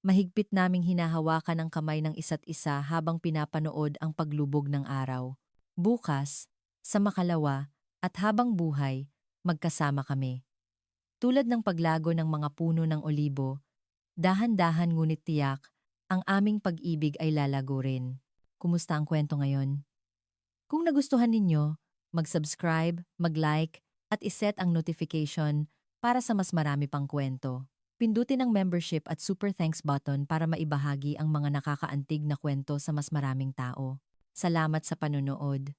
Mahigpit naming hinahawakan ang kamay ng isa't isa habang pinapanood ang paglubog ng araw. Bukas, sa makalawa, at habang buhay, magkasama kami. Tulad ng paglago ng mga puno ng olibo, dahan-dahan ngunit tiyak, ang aming pag-ibig ay lalago rin. Kumusta ang kwento ngayon? Kung nagustuhan ninyo, mag-subscribe, mag-like, at iset ang notification para sa mas marami pang kwento. Pindutin ang membership at super thanks button para maibahagi ang mga nakakaantig na kwento sa mas maraming tao. Salamat sa panonood.